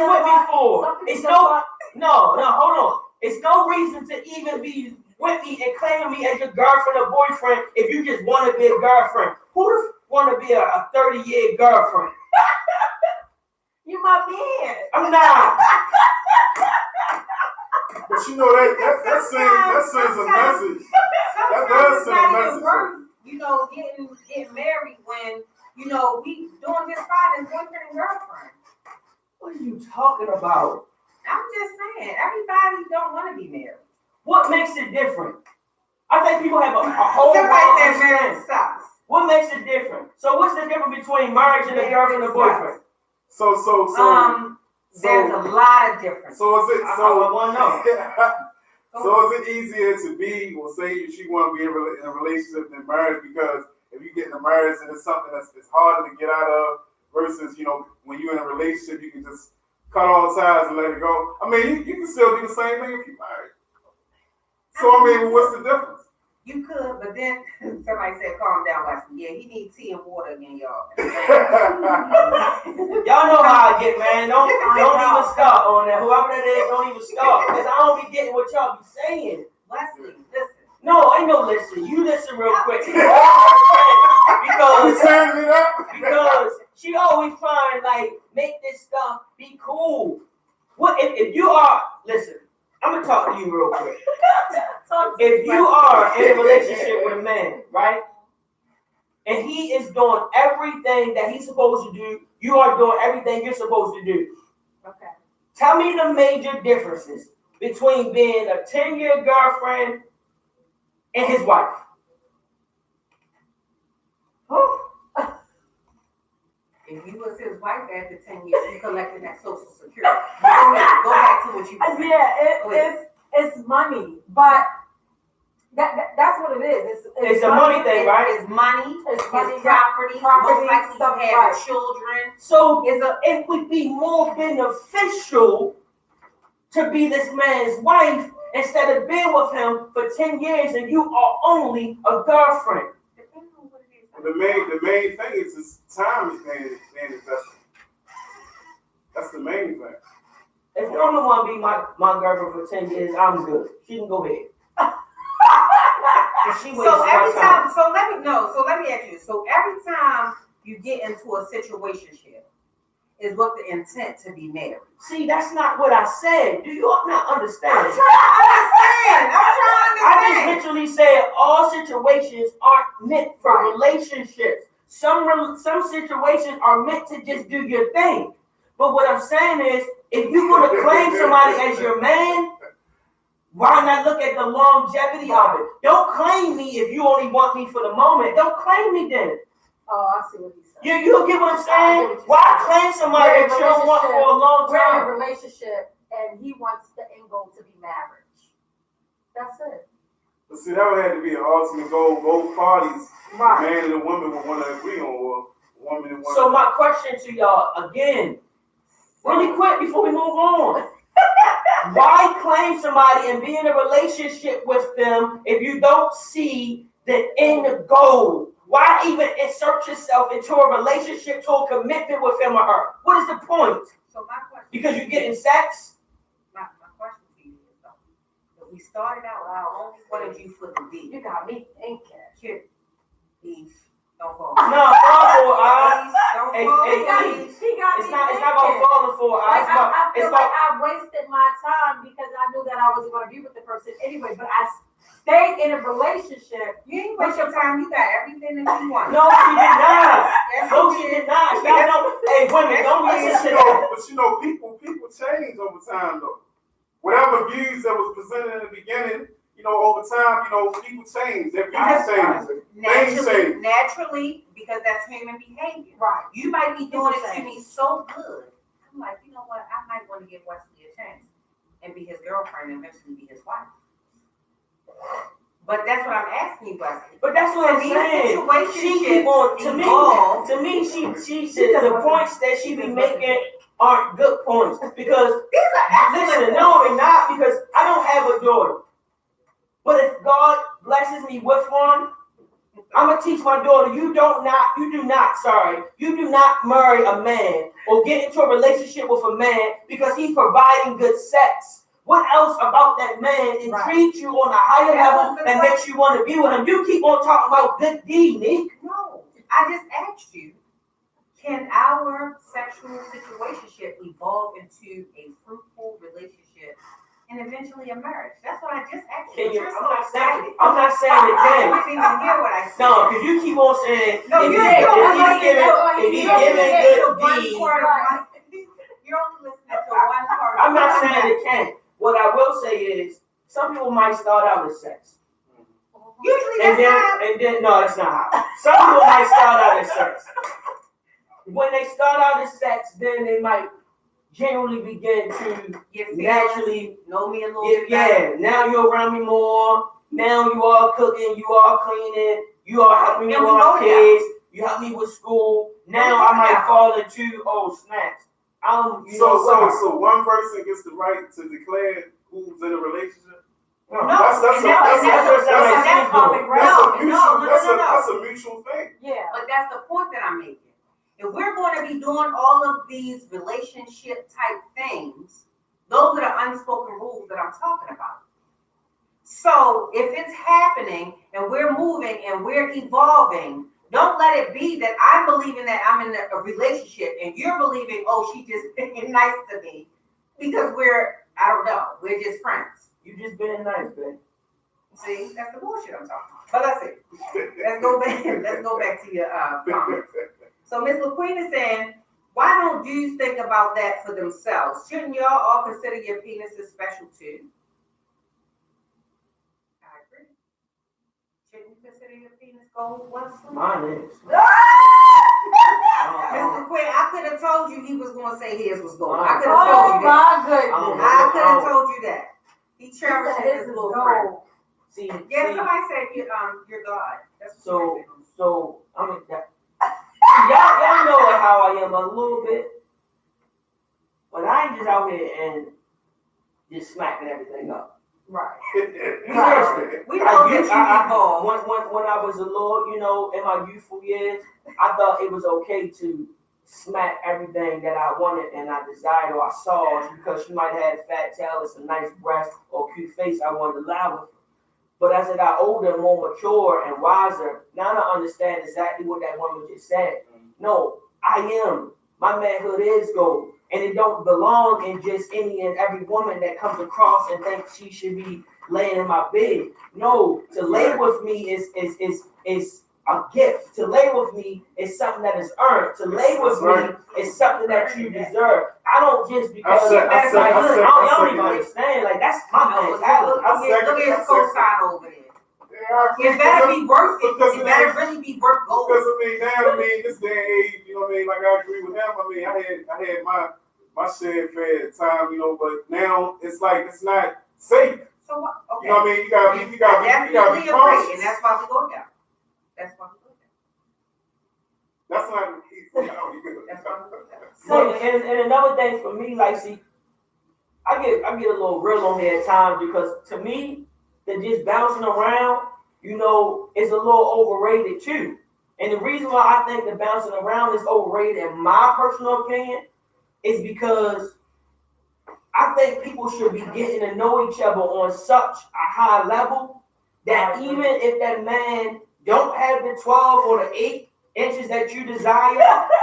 with me for? It's no, hold on. It's no reason to even be with me and claim me as your girlfriend or boyfriend if you just want to be a girlfriend. Who the want to be a 30-year girlfriend? You my man. I'm not. But that sends a message. That does send a message. Getting married when, we doing just fine as boyfriend and girlfriend. What are you talking about? I'm just saying, everybody don't want to be married. What makes it different? I think people have a whole Somebody said marriage sucks. What makes it different? So what's the difference between marriage and a girlfriend and boyfriend? So there's a lot of difference. So is it? I want to know. So is it easier to be, well, say she want to be in a relationship than marriage, because if you get in a marriage and it's something that's harder to get out of versus, when you're in a relationship, you can just cut all ties and let it go. I mean, you can still do the same thing if you're married. So, what's the difference? You could, but then somebody said, calm down, Wesley. Yeah, he needs tea and water again, y'all. Y'all know how I get, man. Don't even start on that. Whoever that is, don't even start. Because I don't be getting what y'all be saying. Wesley, listen. No, ain't no listen. You listen real quick. because she always trying to make this stuff be cool. What if you are, listen, I'm going to talk to you real quick. If you are in a relationship with a man, right? And he is doing everything that he's supposed to do, you are doing everything you're supposed to do. Okay. Tell me the major differences between being a 10-year girlfriend and his wife. If you was his wife after 10 years, you collected that Social Security. Go back to what you were saying. Yeah, it's money, but that's what it is. It's a money thing, right? It's money. It's property. Property, Most likely stuff you have children. So it would be more beneficial to be this man's wife instead of being with him for 10 years and you are only a girlfriend. The main thing is time is being invested. That's the main thing. If you don't want to be my girlfriend for 10 years, I'm good. She can go ahead. So every time, let me ask you. So every time you get into a situationship, is what the intent to be married. See, that's not what I said. Do you not understand? I'm trying to understand. I just literally said all situations aren't meant for relationships. Some situations are meant to just do your thing. But what I'm saying is, if you're going to claim somebody as your man, why not look at the longevity of it? Don't claim me if you only want me for the moment. Don't claim me then. Oh, I see what he's saying. You get what I'm saying? Why claim somebody that you don't want for a long time? We're in a relationship, and he wants the end goal to be marriage. That's it. But see, that would have to be an ultimate goal. Both parties, Right. man and the woman, would want to agree on, or woman and woman. So my question to y'all again, really quick before we move on. Why claim somebody and be in a relationship with them if you don't see the end goal? Why even insert yourself into a relationship to a commitment with him or her? What is the point? So my question. Because you're getting sex? My question to you is though, if we started out, I only wanted you for the D. You got me thinking. Here, please don't fall. No, fall for Please don't Hey, fall. hey, Please. He got it's me not thinking. about falling for Like, I it's feel about like I wasted my time because I knew that I wasn't going to be with the person anyway. But I stayed in a relationship. You ain't waste your time. You got everything that you want. no, she did not. Yes, No, you she did. did not. Y'all know, hey, women, don't listen to that. But people change over time though. Whatever views that was presented in the beginning, over time, people change. Their views change. Naturally, because that's human behavior. Right. You might be doing it to Change. me so good. I'm like, you know what? I might want to give Wesley a chance and be his girlfriend and eventually be his wife. But that's what I'm asking you, Wesley. But that's what I'm saying. She keep on to me. She said the points that she be making aren't good points because These are excellent listen, no, they're not because I don't have a daughter. But if God blesses me with one, I'm gonna teach my daughter. You do not marry a man or get into a relationship with a man because he's providing good sex. What else about that man intrigues you on a higher level and makes you want to be with him? You keep on talking about good deed, Neeuq. No, I just asked you, can our sexual situationship evolve into a fruitful relationship and eventually a marriage? That's what I just asked you. You're so excited. I'm not saying it I can. didn't even hear what I said. No, because you keep on saying No, if you he's only giving listening to good one deed. part of you're only listening to one part. I'm not saying it can't. What I will say is some people might start out as sex. Usually And then no, that's not how. Some people might start out as sex. When they start out as sex, then they might generally begin to naturally know me a little bit. Yeah, now you're around me more. Now you are cooking, you are cleaning, you are helping me with my kids, you help me with school. Now I might fall into snaps. So one person gets the right to declare who's in a relationship. No, that's a mutual thing. Yeah, but that's the point that I'm making. If we're going to be doing all of these relationship type things, those are the unspoken rules that I'm talking about. So if it's happening and we're moving and we're evolving, don't let it be that I'm believing that I'm in a relationship and you're believing, she's just being nice to me because we're just friends. You just being nice, babe. See, that's the bullshit I'm talking about. But that's it. Let's go back to your comments. So Miss LaQueen is saying, why don't dudes think about that for themselves? Shouldn't y'all all consider your penises special too? I agree. Shouldn't you consider your penis gold? Mine is. Miss LaQueen, I could have told you he was going to say his was gold. I could oh have told you that. my goodness. I could have told you that. He cherishes His his is little friend. gold. See, Somebody said you're God. That's what so I'm y'all know how I am a little bit, but I ain't just out here and just smacking everything up. Right. Seriously. We know that you evolved. When I was a little, in my youthful years, I thought it was okay to smack everything that I wanted and I desired or I saw because she might have had a fat tail or some nice breasts or cute face I wanted to lie with. But as I got older, more mature and wiser, now I understand exactly what that woman just said. No, I am. My manhood is gold. And it don't belong in just any and every woman that comes across and thinks she should be laying in my bed. No, to lay with me is a gift. To lay with me is something that is earned. To lay with me is something that you deserve. I don't just because that's my good. I don't even understand. Like that's my mentality. Look at his cosign over there. It better be worth it. It better really be worth gold. Because this day and age, like I agree with him. I had my share fair time, but now it's like it's not safe So what? Okay. You know what I mean? You gotta be Definitely agree, conscious. and that's why we go together. That's why we go together. That's not the key. That's why we go together. So, and another thing for me, like, see, I get a little real on here at times because to me, the just bouncing around, you know, is a little overrated too. And the reason why I think the bouncing around is overrated, in my personal opinion, is because I think people should be getting to know each other on such a high level that even if that man don't have the 12 or the 8 inches that you desire,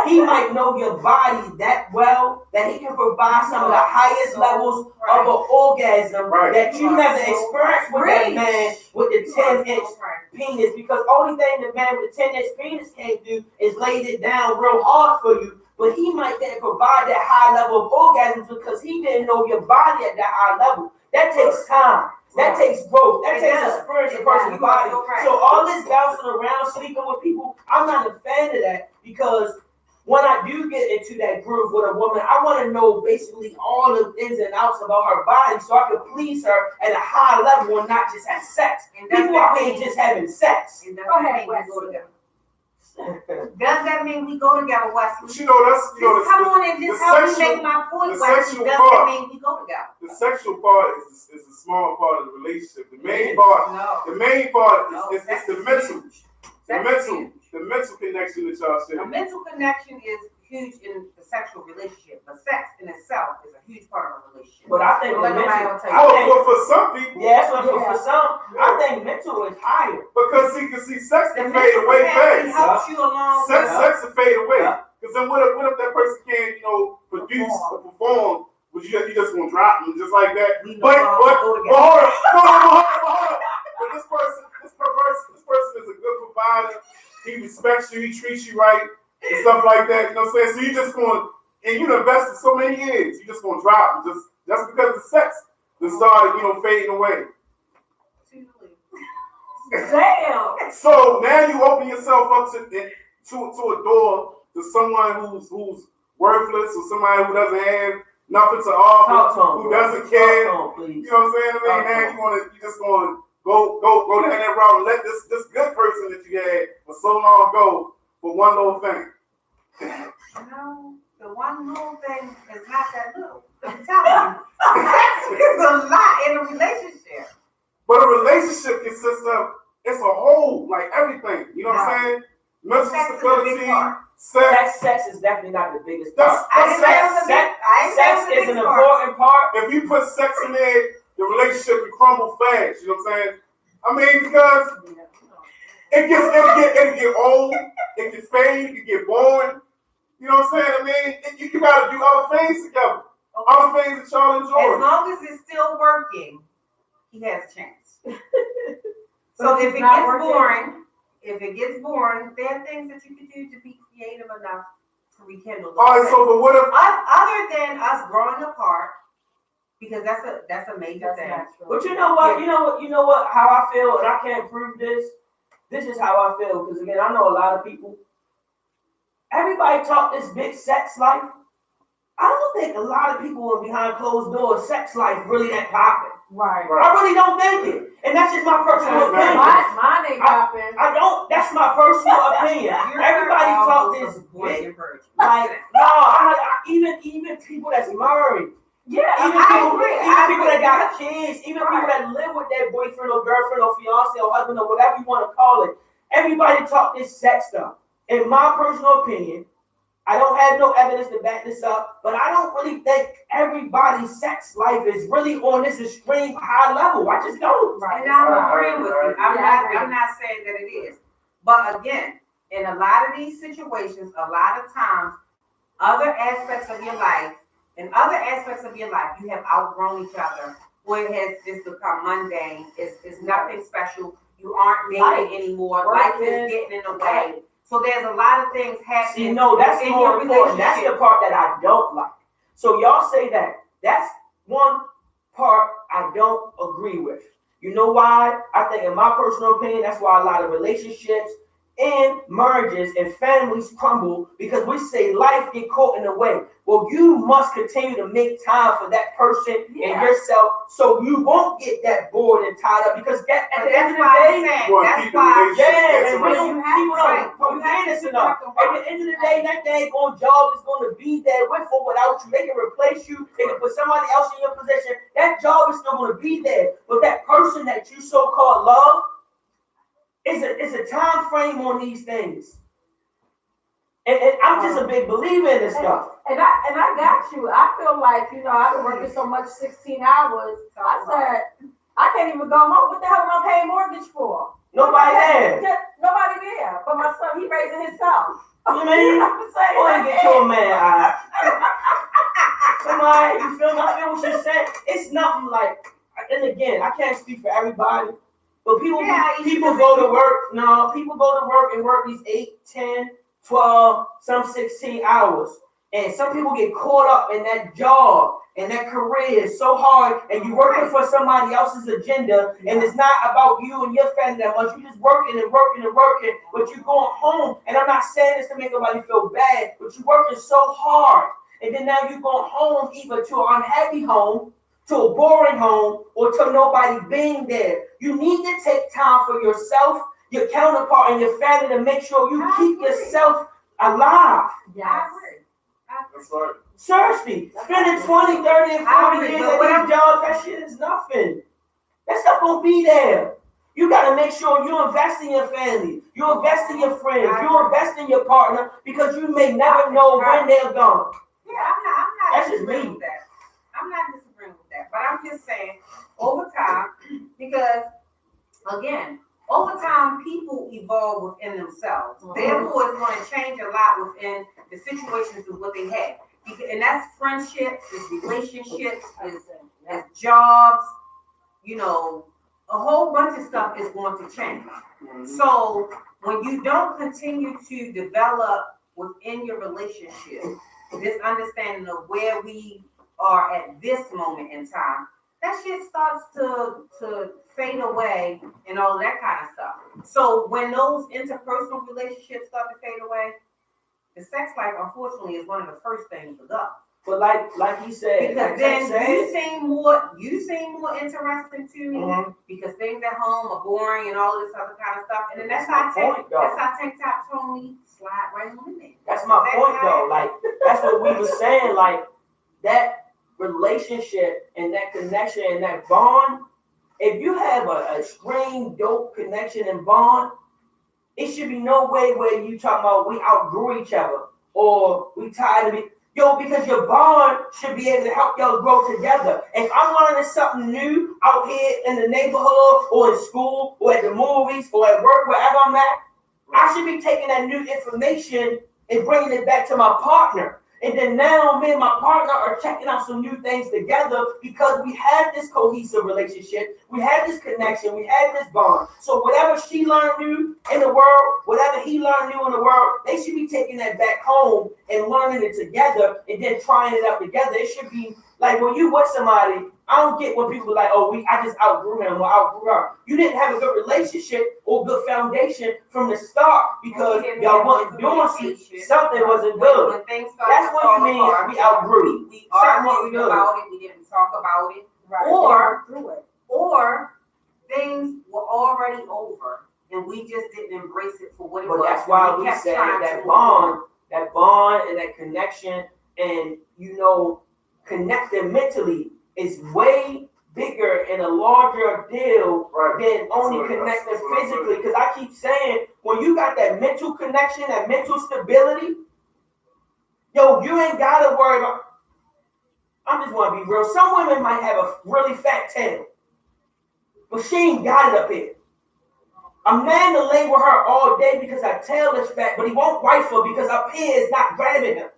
he might know your body that well that he can provide some of the highest levels of an orgasm that you never experienced with that man with the 10-inch penis. Because only thing the man with the 10-inch penis can't do is lay it down real hard for you. But he might then provide that high level of orgasms because he didn't know your body at that high level. That takes time. That takes growth. That takes experience in a person's body. So all this bouncing around, sleeping with people, I'm not a fan of that because when I do get into that groove with a woman, I want to know basically all the ins and outs about her body so I can please her at a high level and not just have sex. People out here just having sex. Go ahead, Wesley. Does that mean we go together, Wesley? But you know, that's come on and just help me make my point, Wesley. Does that mean we go together? The sexual part is a small part of the relationship. The main part is the mental connection that y'all share. A mental connection is huge in the sexual relationship, but sex in itself is a huge part of a relationship. But I think for some people, for some, I think mental is higher because sex can fade away fast. Helps you along. Sex will fade away. Because then what if that person can't, produce or perform? But you just gonna drop them just like that. But hold on. But this person is a good provider. He respects you. He treats you right. And stuff like that, you know what I'm saying? So you just going, and you invested so many years, you just going to drop them just because the sex started, fading away. Damn. So now you open yourself up to a door to someone who's worthless or somebody who doesn't have nothing to offer, who doesn't care. You know what I'm saying? Now you just going to go down that route and let this good person that you had for so long go. For one little thing. No, the one little thing is not that little. I'm telling you. Sex is a lot in a relationship. But a relationship consists of, it's a whole, like everything. You know what I'm saying? Mental stability, sex is definitely not the biggest part. Sex is an important part. If you put sex in there, the relationship can crumble fast. You know what I'm saying? I mean, because it'll get old, it can fade, it can get boring. You know what I'm saying? I mean, you gotta do other things together. Other things that y'all enjoy. As long as it's still working, he has a chance. So if it gets boring, there are things that you can do to be creative enough to rekindle. Alright, so but what if other than us growing apart, because that's a major thing. But you know what, how I feel, and I can't prove this. This is how I feel, because again, I know a lot of people. Everybody talk this big sex life. I don't think a lot of people are behind closed doors. Sex life really that popping. Right. I really don't think it, and that's just my personal opinion. Mine ain't popping. I don't. That's my personal opinion. Everybody talk this big. Like even people that's married. Yeah, Even people that got kids, even people that live with their boyfriend or girlfriend or fiance or husband or whatever you want to call it. Everybody talk this sex stuff. In my personal opinion, I don't have no evidence to back this up, but I don't really think everybody's sex life is really on this extreme high level. I just don't. Right. And I'm agreeing with you. I'm not saying that it is. But again, in a lot of these situations, a lot of times, other aspects of your life, you have outgrown each other, where it has just become mundane. It's nothing special. You aren't making anymore. Life is getting in the way. So there's a lot of things happening. See, no, that's more important. That's the part that I don't like. So y'all say that. That's one part I don't agree with. You know why? I think in my personal opinion, that's why a lot of relationships and marriages and families crumble because we say life get caught in the way. Well, you must continue to make time for that person and yourself so you won't get that bored and tired up because at the end of the day, that's why. yeah, and we But you have don't hear this enough. At the end of the day, that daggone job is going to be there with or without you. They can replace you. They can put somebody else in your position. That job is still going to be there. But that person that you so-called love is a time frame on these things. And I'm just a big believer in this stuff. And I got you. I feel like, I've been working so much, 16 hours. I said, I can't even go home. What the hell am I paying mortgage for? Nobody there. Nobody there. But my son, he raising himself. You mean? I'm saying, boy, get your man. Somebody, you feel me? I feel what you're saying. It's nothing like, and again, I can't speak for everybody, but people go to work. No, people go to work and work these 8, 10, 12, some 16 hours. And some people get caught up in that job and that career is so hard and you're working for somebody else's agenda and it's not about you and your family that much. You're just working and working and working, but you're going home. And I'm not saying this to make nobody feel bad, but you're working so hard. And then now you're going home either to an unhappy home, to a boring home, or to nobody being there. You need to take time for yourself, your counterpart, and your family to make sure you keep yourself alive. Yes. That's right. Seriously, spending 20, 30, and 40 years at these jobs, that shit is nothing. That stuff gonna be there. You gotta make sure you invest in your family, you invest in your friends, you invest in your partner, because you may never know when they're gone. Yeah, I'm not That's just disagreeing me. with that. I'm not disagreeing with that. But I'm just saying, over time, because, again, over time, people evolve within themselves. Therefore, it's going to change a lot within the situations of what they have. And that's friendships, it's relationships, it's jobs, a whole bunch of stuff is going to change. So when you don't continue to develop within your relationship this understanding of where we are at this moment in time, that shit starts to fade away and all that kind of stuff. So when those interpersonal relationships start to fade away, the sex life, unfortunately, is one of the first things to go. But like he said, because then you seem more interesting to me because things at home are boring and all this other kind of stuff. And then that's how TikTok told me slide right on in there. That's my point though. Like that's what we were saying. Like that relationship and that connection and that bond. If you have a extreme dope connection and bond, it should be no way where you talking about we outgrew each other or we tired of it. Because your bond should be able to help y'all grow together. If I'm learning something new out here in the neighborhood or in school or at the movies or at work, wherever I'm at, I should be taking that new information and bringing it back to my partner. And then now me and my partner are checking out some new things together because we had this cohesive relationship, we had this connection, we had this bond. So whatever she learned new in the world, whatever he learned new in the world, they should be taking that back home and learning it together and then trying it out together. It should be like when you with somebody, I don't get when people are like, I just outgrew him or outgrew her. You didn't have a good relationship or good foundation from the start because y'all wasn't doing something wasn't good. When things That's what you mean we outgrew. We argued about it, we didn't talk about it. Right. Or things were already over and we just didn't embrace it for what it was. But that's why we said that bond and that connection and connecting mentally is way bigger and a larger deal than only connecting physically. Because I keep saying, when you got that mental connection, that mental stability, you ain't gotta worry about. I just want to be real. Some women might have a really fat tail, but she ain't got it up here. A man to lay with her all day because her tail is fat, but he won't wife her because up here is not grabbing him.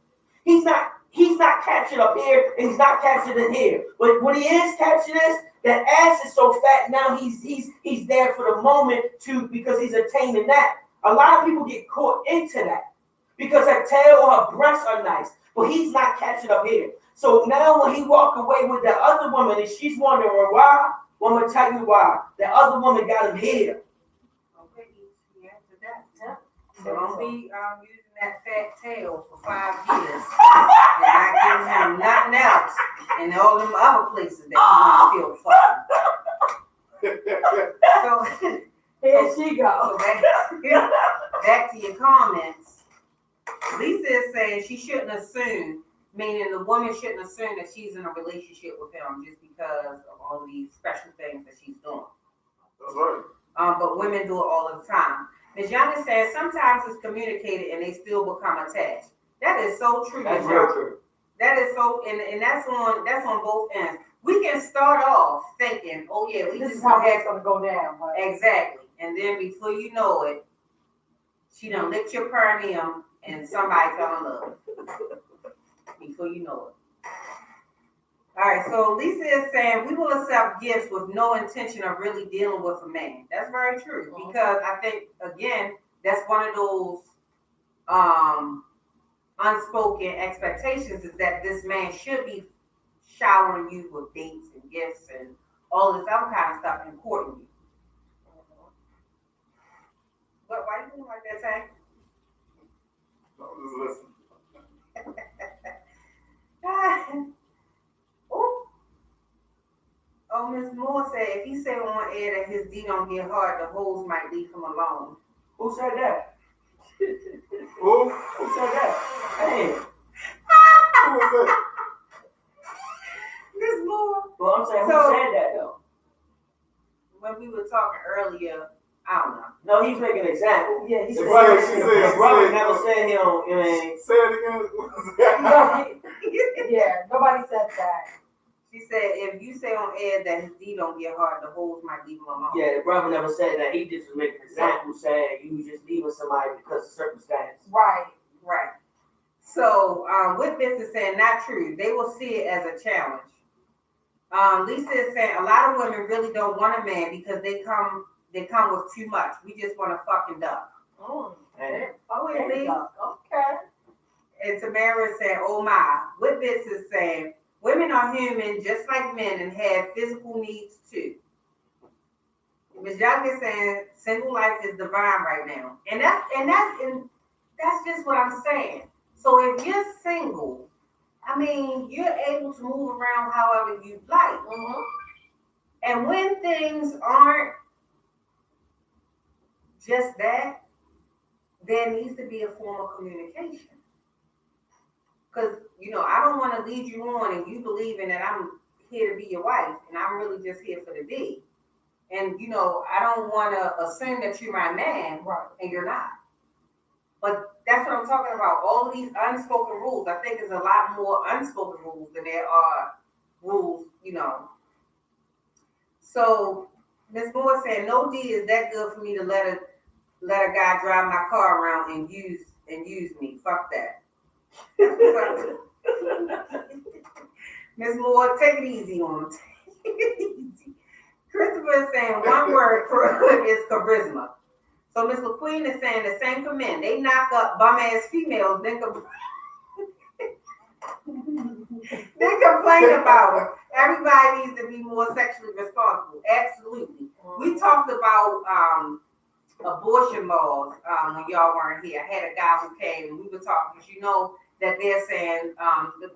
He's not captured up here and he's not captured in here. But when he is captured that ass is so fat now he's there for the moment too because he's attaining that. A lot of people get caught into that because her tail or her breasts are nice, but he's not captured up here. So now when he walk away with the other woman and she's wondering why, well, I'm gonna tell you why. The other woman got him here. So don't be using that fat tail for 5 years and not giving him nothing else in all them other places that you want to feel fucking. So Here she goes. So back to your comments. Lisa is saying she shouldn't assume, meaning the woman shouldn't assume that she's in a relationship with him just because of all these special things that she's doing. That's right. But women do it all the time. Ms. Young is saying sometimes it's communicated and they still become attached. That is so true. That's real true. That is so, and that's on both ends. We can start off thinking, oh yeah, This is how it's gonna go down. Right? Exactly. And then before you know it, she done licked your perineum and somebody fell in love. Before you know it. All right, so Lisa is saying we will accept gifts with no intention of really dealing with a man. That's very true because I think again that's one of those unspoken expectations is that this man should be showering you with dates and gifts and all this other kind of stuff and courting you. But why do you like that, Tank? I'm just listening. Oh, Miss Moore said if he say on air that his D don't get hard, the hoes might leave him alone. Who said that? Who? Who said that? Hey. Who was that? Miss Moore. Well, I'm saying, who So- said that though? When we were talking earlier, I don't know. No, he's making an example. Yeah, he The said. brother, she said- the she brother said- never said he don't, you know, Say it again. What was that? No, yeah, nobody said that. She said if you say on air that his D don't get hard, the hoes might leave him alone. yeah, the brother never said that. He just was making an example saying you just leaving somebody because of circumstance. Right. Right. So with this is saying not true. They will see it as a challenge. Lisa is saying a lot of women really don't want a man because they come with too much. We just want to fucking duck. And Really? Okay. And Tamara is saying, oh my. With this is saying women are human just like men and have physical needs too. Ms. Young is saying single life is divine right now. And that's just what I'm saying. So if you're single, I mean, you're able to move around however you like. Mm-hmm. And when things aren't just that, there needs to be a form of communication. Because, I don't want to lead you on and you believing that I'm here to be your wife and I'm really just here for the D. And, I don't want to assume that you're my man Right. and you're not. But that's what I'm talking about. All of these unspoken rules. I think there's a lot more unspoken rules than there are rules, So Miss Moore said, no D is that good for me to let a guy drive my car around and use me. Fuck that. Miss Moore, take it easy on him. Take it easy. Christopher is saying one word is charisma. So Miss LaQueen is saying the same for men. They knock up bum ass females, then complain about them. Everybody needs to be more sexually responsible. Absolutely. We talked about abortion laws when y'all weren't here. I had a guy who came and we were talking because that they're saying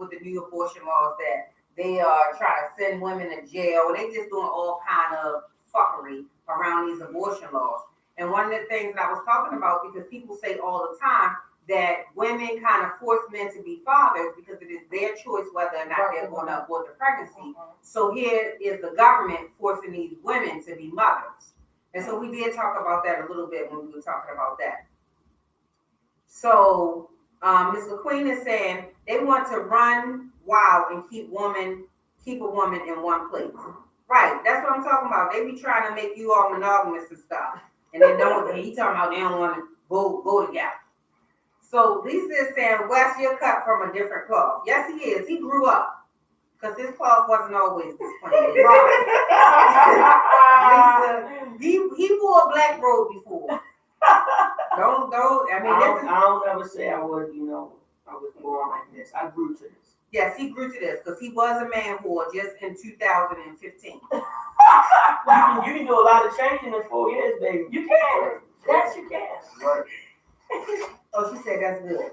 with the new abortion laws that they are trying to send women to jail and they just doing all kind of fuckery around these abortion laws. And one of the things that I was talking about, because people say all the time that women kind of force men to be fathers because it is their choice whether or not they're going to abort the pregnancy. So here is the government forcing these women to be mothers. And so we did talk about that a little bit when we were talking about that. So Ms. LaQueen is saying they want to run wild and keep a woman in one place. Right, that's what I'm talking about. They be trying to make you all monogamous and stuff. And they don't, he talking about they don't want to go together. So Lisa is saying, Wes, you're cut from a different cloth. Yes, he is. He grew up. Because his cloth wasn't always this plain. Lisa, he wore a black robe before. Don't. I don't ever say I was, I was born like this. I grew to this. Yes, he grew to this because he was a man whore just in 2015. You can do a lot of changing in 4 years, baby. You can. Yes, you can. Right. Oh, she said that's good.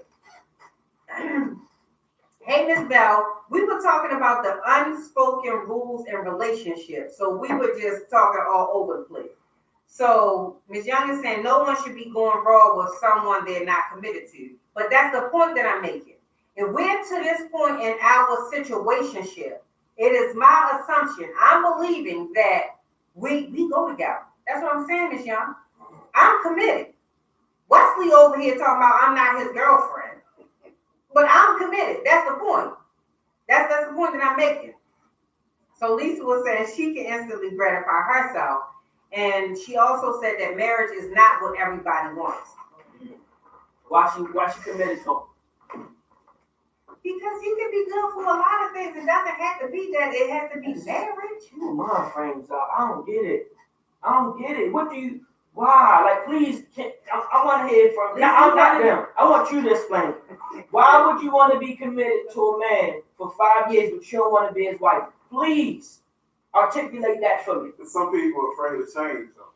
Hey, Miss Bell, we were talking about the unspoken rules in relationships. So we were just talking all over the place. So Ms. Young is saying no one should be going raw with someone they're not committed to. But that's the point that I'm making. If we're to this point in our situationship, it is my assumption, I'm believing that we go together. That's what I'm saying, Ms. Young. I'm committed. Wesley over here talking about I'm not his girlfriend. But I'm committed. That's the point. That's the point that I'm making. So Lisa was saying she can instantly gratify herself. And she also said that marriage is not what everybody wants. Why she committed to him? Because you can be good for a lot of things. It doesn't have to be that. It has to be marriage. You mind frames up. I don't get it. What do you? Why? Like, please, I want to hear from. I'm not them. I want you to explain. Why would you want to be committed to a man for 5 years, but you don't want to be his wife? Please articulate that for me. Some people are afraid of change, though.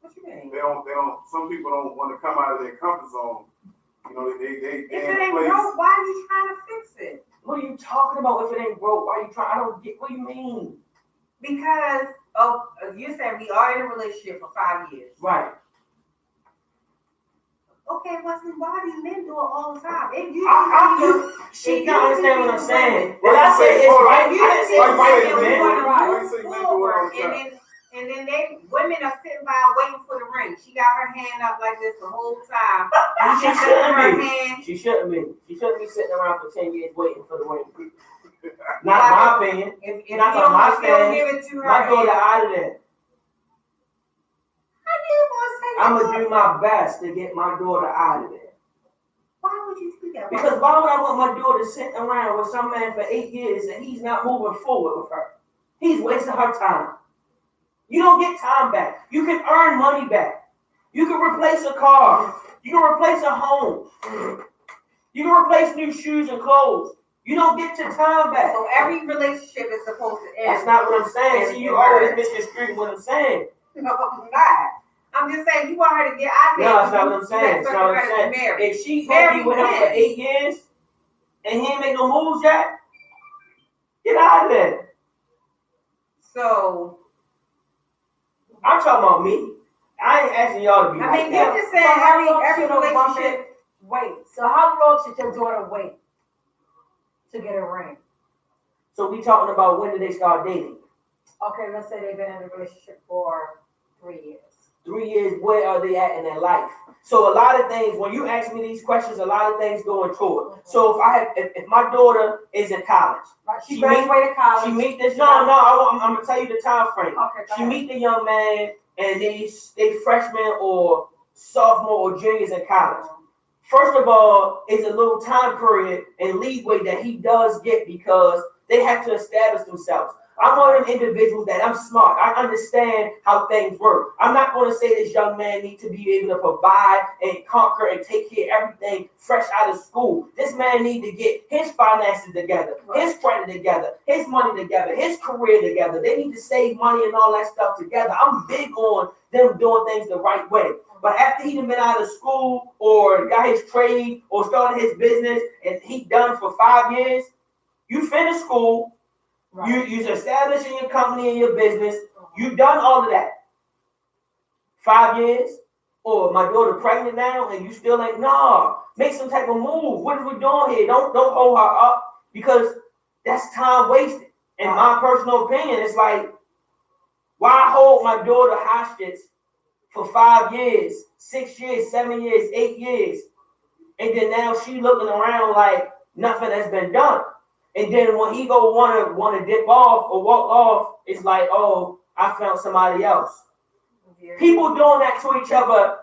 What you mean? They don't. Some people don't want to come out of their comfort zone. You know, they if it ain't broke, why are you trying to fix it? What are you talking about? If it ain't broke, why are you trying? I don't get what you mean. Because you said we are in a relationship for 5 years. Right. Okay, Wesley, why these men do it all the time? She don't understand what I'm saying. Well, I say it's right. You I didn't say it's right. And then women are sitting by waiting for the ring. She got her hand up like this the whole time. And She shouldn't be. Hand. She shouldn't be. She shouldn't be sitting around for 10 years waiting for the ring. Not my opinion. If not from my don't give it to her, my daughter out of there. How do you want to say I'm gonna do my best to get my daughter out of there. Why would you do that? Because why would I want my daughter sitting around with some man for 8 years and he's not moving forward with her? He's wasting her time. You don't get time back. You can earn money back. You can replace a car. You can replace a home. You can replace new shoes and clothes. You don't get your time back. So every relationship is supposed to end. That's not what I'm saying. See, you always misconstrue what I'm saying. No, I'm not. I'm just saying you want her to get out there. No, that's not what I'm saying. That's not what I'm saying. If she gonna be with him for 8 years and he ain't make no moves yet, get out of there. So I'm talking about me. I ain't asking y'all to be like that. you're just saying every relationship. Wait. So how long should your daughter wait to get a ring? So we talking about when did they start dating? Okay, let's say they've been in a relationship for 3 years. 3 years, where are they at in their life? So a lot of things, when you ask me these questions, a lot of things go into it. So if my daughter is in college, right. She graduated college. She meet this. I'm gonna tell you the time frame. Okay, she meet the young man, and they freshmen or sophomore or juniors in college. First of all, it's a little time period and leeway that he does get because they have to establish themselves. I'm one of them individuals that I'm smart. I understand how things work. I'm not going to say this young man needs to be able to provide and conquer and take care of everything fresh out of school. This man needs to get his finances together, his credit together, his money together, his career together. They need to save money and all that stuff together. I'm big on them doing things the right way. But after he's been out of school or got his trade or started his business and he done for 5 years, you finish school. Right. You're establishing your company and your business. You've done all of that. 5 years, or my daughter pregnant now, and you still ain't. No, make some type of move. What are we doing here? Don't hold her up because that's time wasted. In my personal opinion, it's like, why hold my daughter hostage for 5 years, 6 years, 7 years, 8 years, and then now she looking around like nothing has been done. And then when he go want to dip off or walk off, it's like, oh, I found somebody else. Yeah. People doing that to each other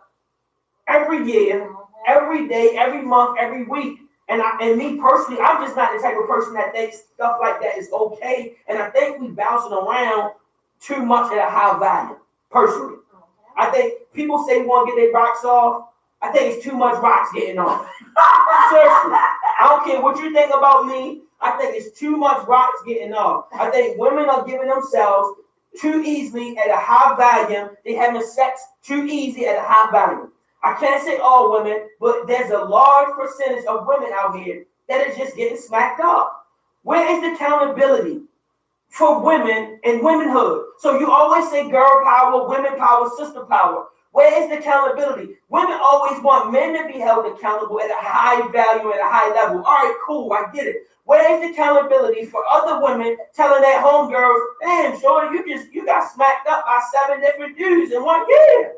every year, every day, every month, every week. And me personally, I'm just not the type of person that thinks stuff like that is okay. And I think we bouncing around too much at a high value, personally. I think people say we want to get their rocks off. I think it's too much rocks getting off. Seriously. I don't care what you think about me. I think it's too much rocks getting off. I think women are giving themselves too easily at a high value. They having sex too easy at a high value. I can't say all women, but there's a large percentage of women out here that is just getting smacked up. Where is the accountability for women and womanhood? So you always say girl power, women power, sister power. Where is the accountability? Women always want men to be held accountable at a high value, at a high level. All right, cool, I get it. Where is the accountability for other women telling their homegirls, damn, shorty, you got smacked up by 7 different dudes in 1 year.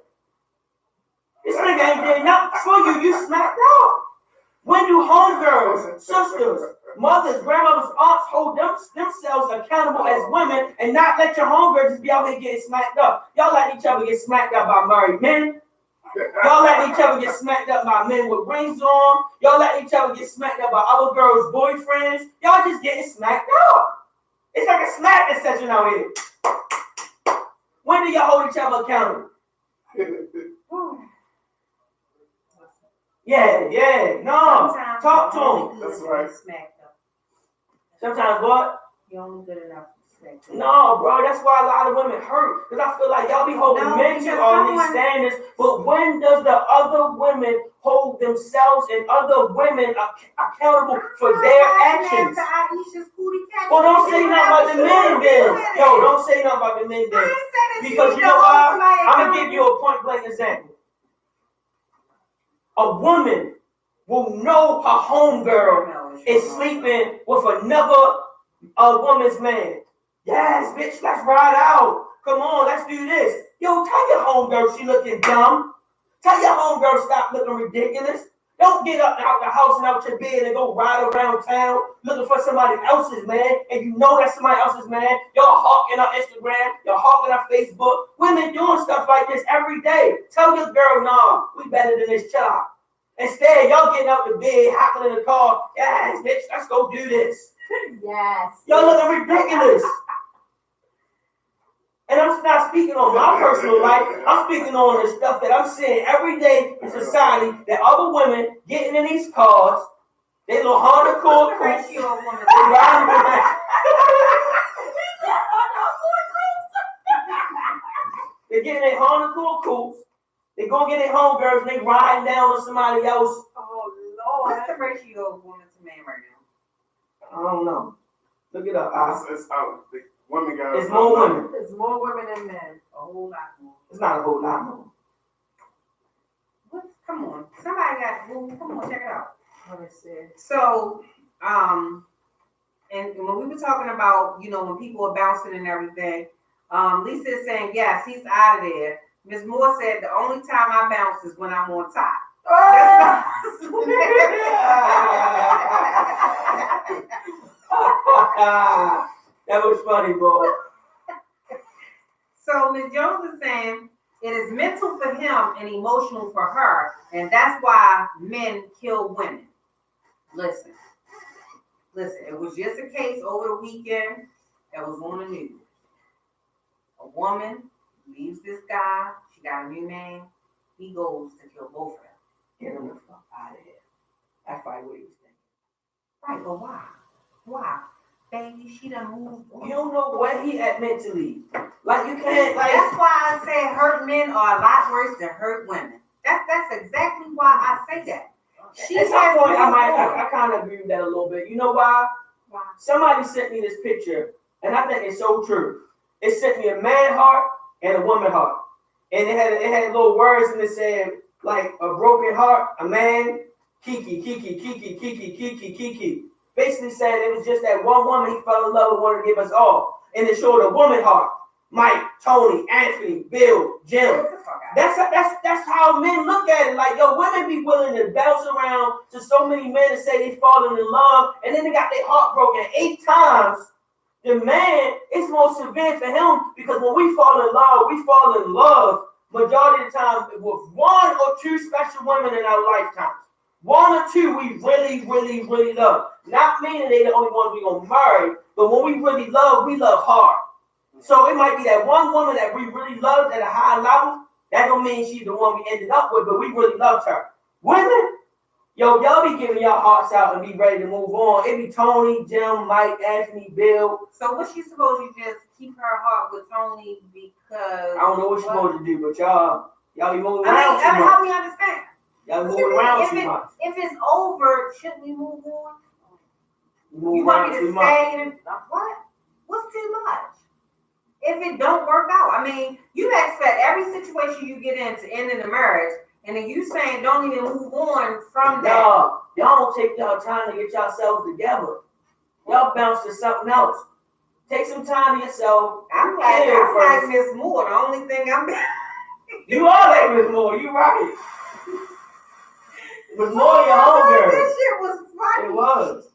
This nigga ain't did nothing for you. You smacked up. When do homegirls, sisters, mothers, grandmothers, aunts hold themselves accountable as women and not let your homegirls just be out here getting smacked up? Y'all let each other get smacked up by married men. Y'all let each other get smacked up by men with rings on. Y'all let each other get smacked up by other girls' boyfriends. Y'all just getting smacked up. It's like a smacking session out here. When do y'all hold each other accountable? Yeah, no. Sometimes Talk to you're only him. good That's enough right. to smack them. Sometimes what? You're only good enough to smack them. No, bro, that's why a lot of women hurt. Because I feel like y'all be holding men to all these standards, but when does the other women hold themselves and other women accountable for their actions? Well, don't say nothing about the men then. Yo, don't say nothing about the men then. Because you know why? I'm going to give you a point blank example. A woman will know her homegirl is sleeping with another woman's man. Yes, bitch, let's ride out. Come on, let's do this. Yo, tell your homegirl she looking dumb. Tell your homegirl stop looking ridiculous. Don't get up out the house and out your bed and go ride around town looking for somebody else's man, and you know that's somebody else's man. Y'all hawking on Instagram, y'all hawking on Facebook. Women doing stuff like this every day. Tell your girl, nah, we better than this child. Instead, y'all getting out the bed, hopping in the car. Yes, bitch, let's go do this. Yes. Y'all looking ridiculous. And I'm not speaking on my personal life. I'm speaking on the stuff that I'm seeing every day in society, that other women getting in these cars, they little Honda Accord coupes, they riding behind. They're getting their Honda Accord coupes. They go get their homegirls and they riding down with somebody else. Oh, Lord. What's the ratio of women to men right now? I don't know. Look it up. It's out. The women got. It's more women. There's more women than men. A whole lot more. It's not a whole lot more. What? Come on. Somebody got, well, come on, check it out. Let me see. So, and when we were talking about, you know, when people are bouncing and everything, Lisa is saying, yes, he's out of there. Ms. Moore said, the only time I bounce is when I'm on top. That was funny, boy. So Ms. Jones is saying, it is mental for him and emotional for her, and that's why men kill women. Listen, it was just a case over the weekend that was on the news. A woman leaves this guy, she got a new man, he goes to kill both of them. Get him the fuck out of here. That's probably what he was thinking. Right, but why? Why? Baby, she done moved on. You don't know where he at mentally. Like, you can't, like. That's why I say hurt men are a lot worse than hurt women. That's exactly why I say that. She At some has point, moved I kind of agree with that a little bit. You know why? Why? Somebody sent me this picture, and I think it's so true. It sent me a man heart and a woman heart. And it had little words in it saying, like, a broken heart, a man, Kiki. Basically saying it was just that one woman he fell in love with, wanted to give us all. And it showed a woman heart. Mike, Tony, Anthony, Bill, Jim. That's how men look at it. Like, yo, women be willing to bounce around to so many men and say they falling in love, and then they got their heart broken 8 times. The man, it's more severe for him because when we fall in love majority of the time with 1 or 2 special women in our lifetimes. 1 or 2 we really love. Not meaning they the only ones we gonna marry, but when we really love, we love hard. So it might be that one woman that we really loved at a high level. That don't mean she's the one we ended up with, but we really loved her. Women, yo, y'all be giving y'all hearts out and be ready to move on. It be Tony, Jim, Mike, Anthony, Bill. So what she supposed to just keep her heart with Tony because I don't know what she's supposed to do, but y'all Y'all be moving I around mean, too much. help me understand. Y'all be What you moving around mean? too much. If it's over, shouldn't we move on? You move You want around me too to much. stay and what? What's too much? If it don't work out, I mean, you expect every situation you get in to end in a marriage, and then you saying don't even move on from that. Y'all don't take y'all time to get yourselves together. Y'all bounce to something else. Take some time to yourself. I'm like first. Miss Moore. The only thing I'm You are like Miss Moore. You right. Miss Moore, your homegirl. This shit was funny. It was.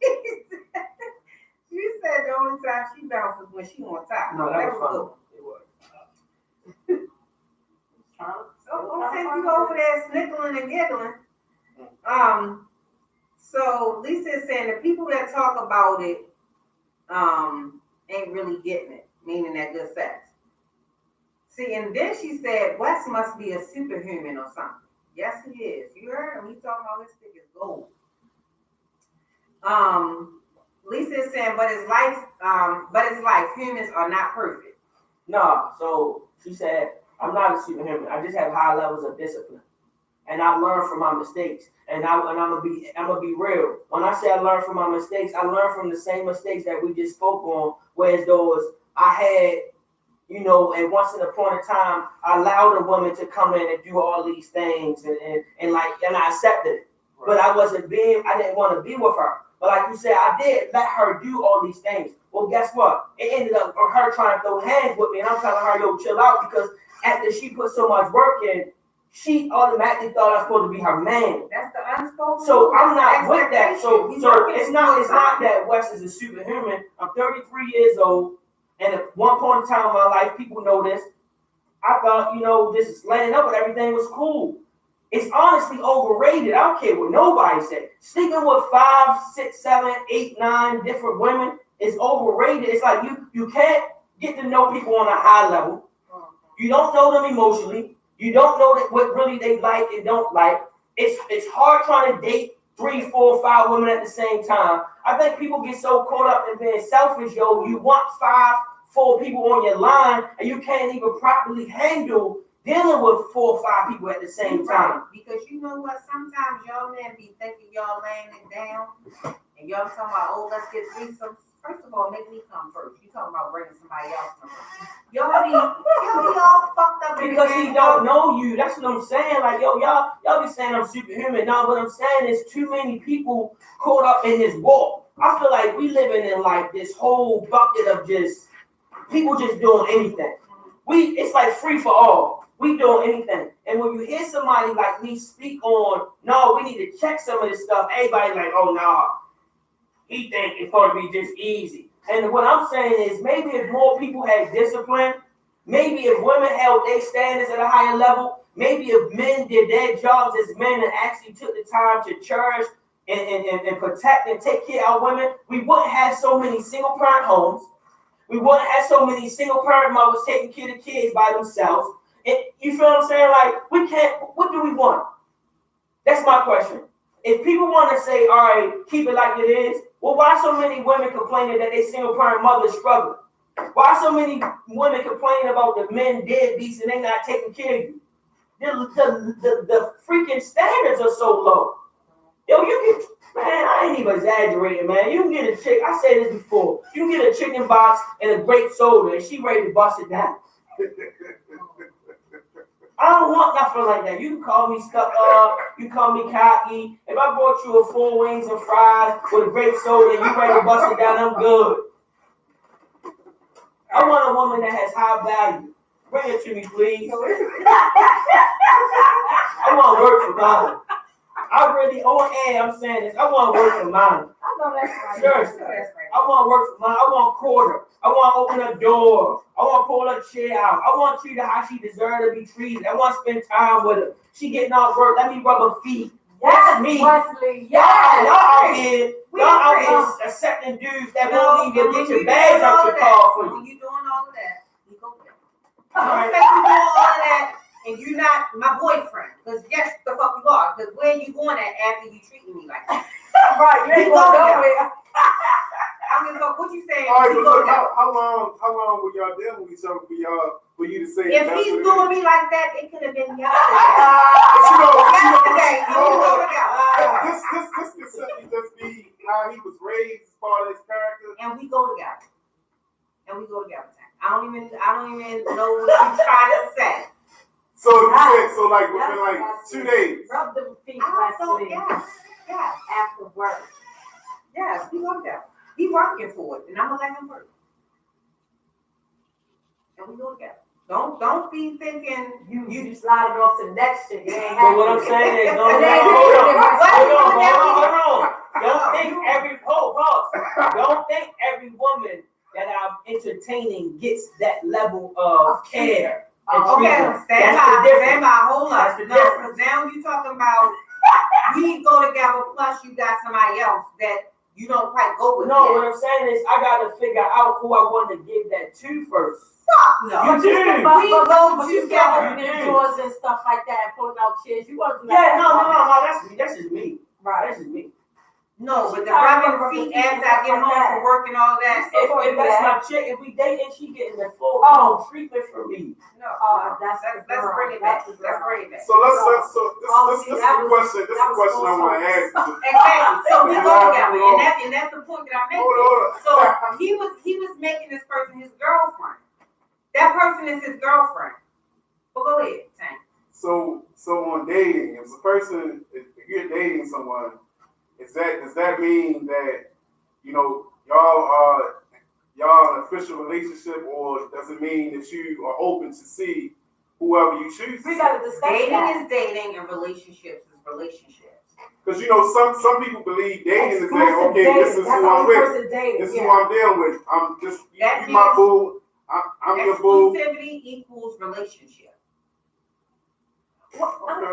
She said the only time she bounces when she on top. No, that was good. funny. It was. Don't take you over there snickling and giggling. So Lisa is saying the people that talk about it, ain't really getting it, meaning that good sex. See, and then she said Wes must be a superhuman or something. Yes, he is. You heard him. He talking about his stick is gold. Lisa is saying, but it's life. Humans are not perfect. No, so she said, I'm not a superhuman. I just have high levels of discipline. And I learn from my mistakes. And I'm gonna be real. When I say I learn from my mistakes, I learn from the same mistakes that we just spoke on, whereas those I had, and once in a point in time, I allowed a woman to come in and do all these things and I accepted it. Right. But I didn't want to be with her. But like you said, I did let her do all these things. Well, guess what? It ended up her trying to throw hands with me, and I'm telling her, yo, chill out, because after she put so much work in, she automatically thought I was supposed to be her man. That's the unspoken. So I'm not with that. So it's not that Wes is a superhuman. I'm 33 years old, and at one point in time in my life, people know this. I thought, just laying up with everything was cool. It's honestly overrated. I don't care what nobody said. Sleeping with 5, 6, 7, 8, 9 different women is overrated. It's like you can't get to know people on a high level. You don't know them emotionally. You don't know what really they like and don't like. It's hard trying to date 3, 4, 5 women at the same time. I think people get so caught up in being selfish, yo. You want 5, 4 people on your line, and you can't even properly handle dealing with 4 or 5 people at the same time. Because you know what? Sometimes y'all men be thinking y'all laying it down, and y'all talking about, oh, let's get threesomes. First of all, make me come first. You talking about bringing somebody else come first. Y'all be all fucked up. Because he don't know you. That's what I'm saying. Like, yo, y'all be saying I'm superhuman. No, what I'm saying is too many people caught up in this war. I feel like we living in like this whole bucket of just people just doing anything. It's like free for all. We doing anything. And when you hear somebody like me speak on, no, we need to check some of this stuff, everybody like, oh, no, he think it's going to be just easy. And what I'm saying is maybe if more people had discipline, maybe if women held their standards at a higher level, maybe if men did their jobs as men and actually took the time to cherish and protect and take care of our women, we wouldn't have so many single parent homes. We wouldn't have so many single parent mothers taking care of the kids by themselves. And you feel what I'm saying? Like, we can't, what do we want? That's my question. If people want to say, all right, keep it like it is, well, why so many women complaining that they single parent mothers struggle? Why so many women complaining about the men deadbeats and they not taking care of you? The freaking standards are so low. Yo, man, I ain't even exaggerating, man. You can get a chick, I said this before, you can get a chicken box and a grape soda and she ready to bust it down. I don't want nothing like that. You can call me stuck up, you call me cocky. If I brought you a 4 wings and fries with a grape soda and you ready to bust it down, I'm good. I want a woman that has high value. Bring it to me, please. I want to work for mine. I really, I'm saying this, I want to work for mine. I know that's right. Seriously. I want to work for mine. I want quarter. I want to open a door. I want to pull her chair out. I want to treat her how she deserves to be treated. I want to spend time with her. She getting off work. Let me rub her feet. That's me. Wesley, Y'all out here accepting dudes that won't even get your bags out your car for you. When you doing all of that, you go there. Don't say you doing all of that and you not my boyfriend. Because yes, the fuck you are. Because where you going at after you treating me like that? Right, you ain't going nowhere. I mean, what you saying? All right, but look, how long were y'all dealing with each other for y'all for you to say If that's he's what it doing is. me like that, it could have been yesterday. But Yesterday, you and we know, go together. this could simply just be how he was raised as far as his character. And we go together. And we go together. I don't even know what you're trying to say. So you said, so like within Yes, like yes, 2 yes. days. Rub them feet, Also, Wesley, yes, after work. yes, we go together. He working for it, and I'm gonna let him work. And we go together. Don't be thinking You sliding off to the next shit. You ain't But what I'm happy. saying is, And don't then you hold put it on. right- Hold on. Don't think don't think every woman that I'm entertaining gets that level of care. And Oh, okay, treatment. stand That's the by, difference. stand by, hold That's up. the No, difference. because now you talking about we go together plus you got somebody else that you don't quite go with. No, yet. what I'm saying is I gotta figure out who I want to give that to first. No. You do. But you still together. opening You do. doors and stuff like that and pulling out chairs. You want to do Yeah, that. no, that's me. That's just me. Right. That's just me. No, She but the tired rubbing of feet rubbing feet after I get like home that. from work and all that. If that's my chick, if we dating, she getting the full treatment from me. No, That's let's the girl. bring it That's back. the Let's girl. bring it back. So this is that the was- question. This is that the was question I want to false. ask. Exactly. So we go together, Hold on. and that's the point that I'm Hold making. on. So he was making this person his girlfriend. That person is his girlfriend. But go ahead, Tank. So on dating, if you're dating someone, does that mean that y'all in an official relationship, or does it mean that you are open to see whoever you choose? We got to discuss Dating that. is dating, and relationships is relationships. Because some people believe dating is Exclusive that okay, dating. this is That's who the I'm only with, person dating. this is Yeah. who I'm dealing with. I'm just That you my means- boo. I'm your boo. Exclusivity equals relationship. Okay,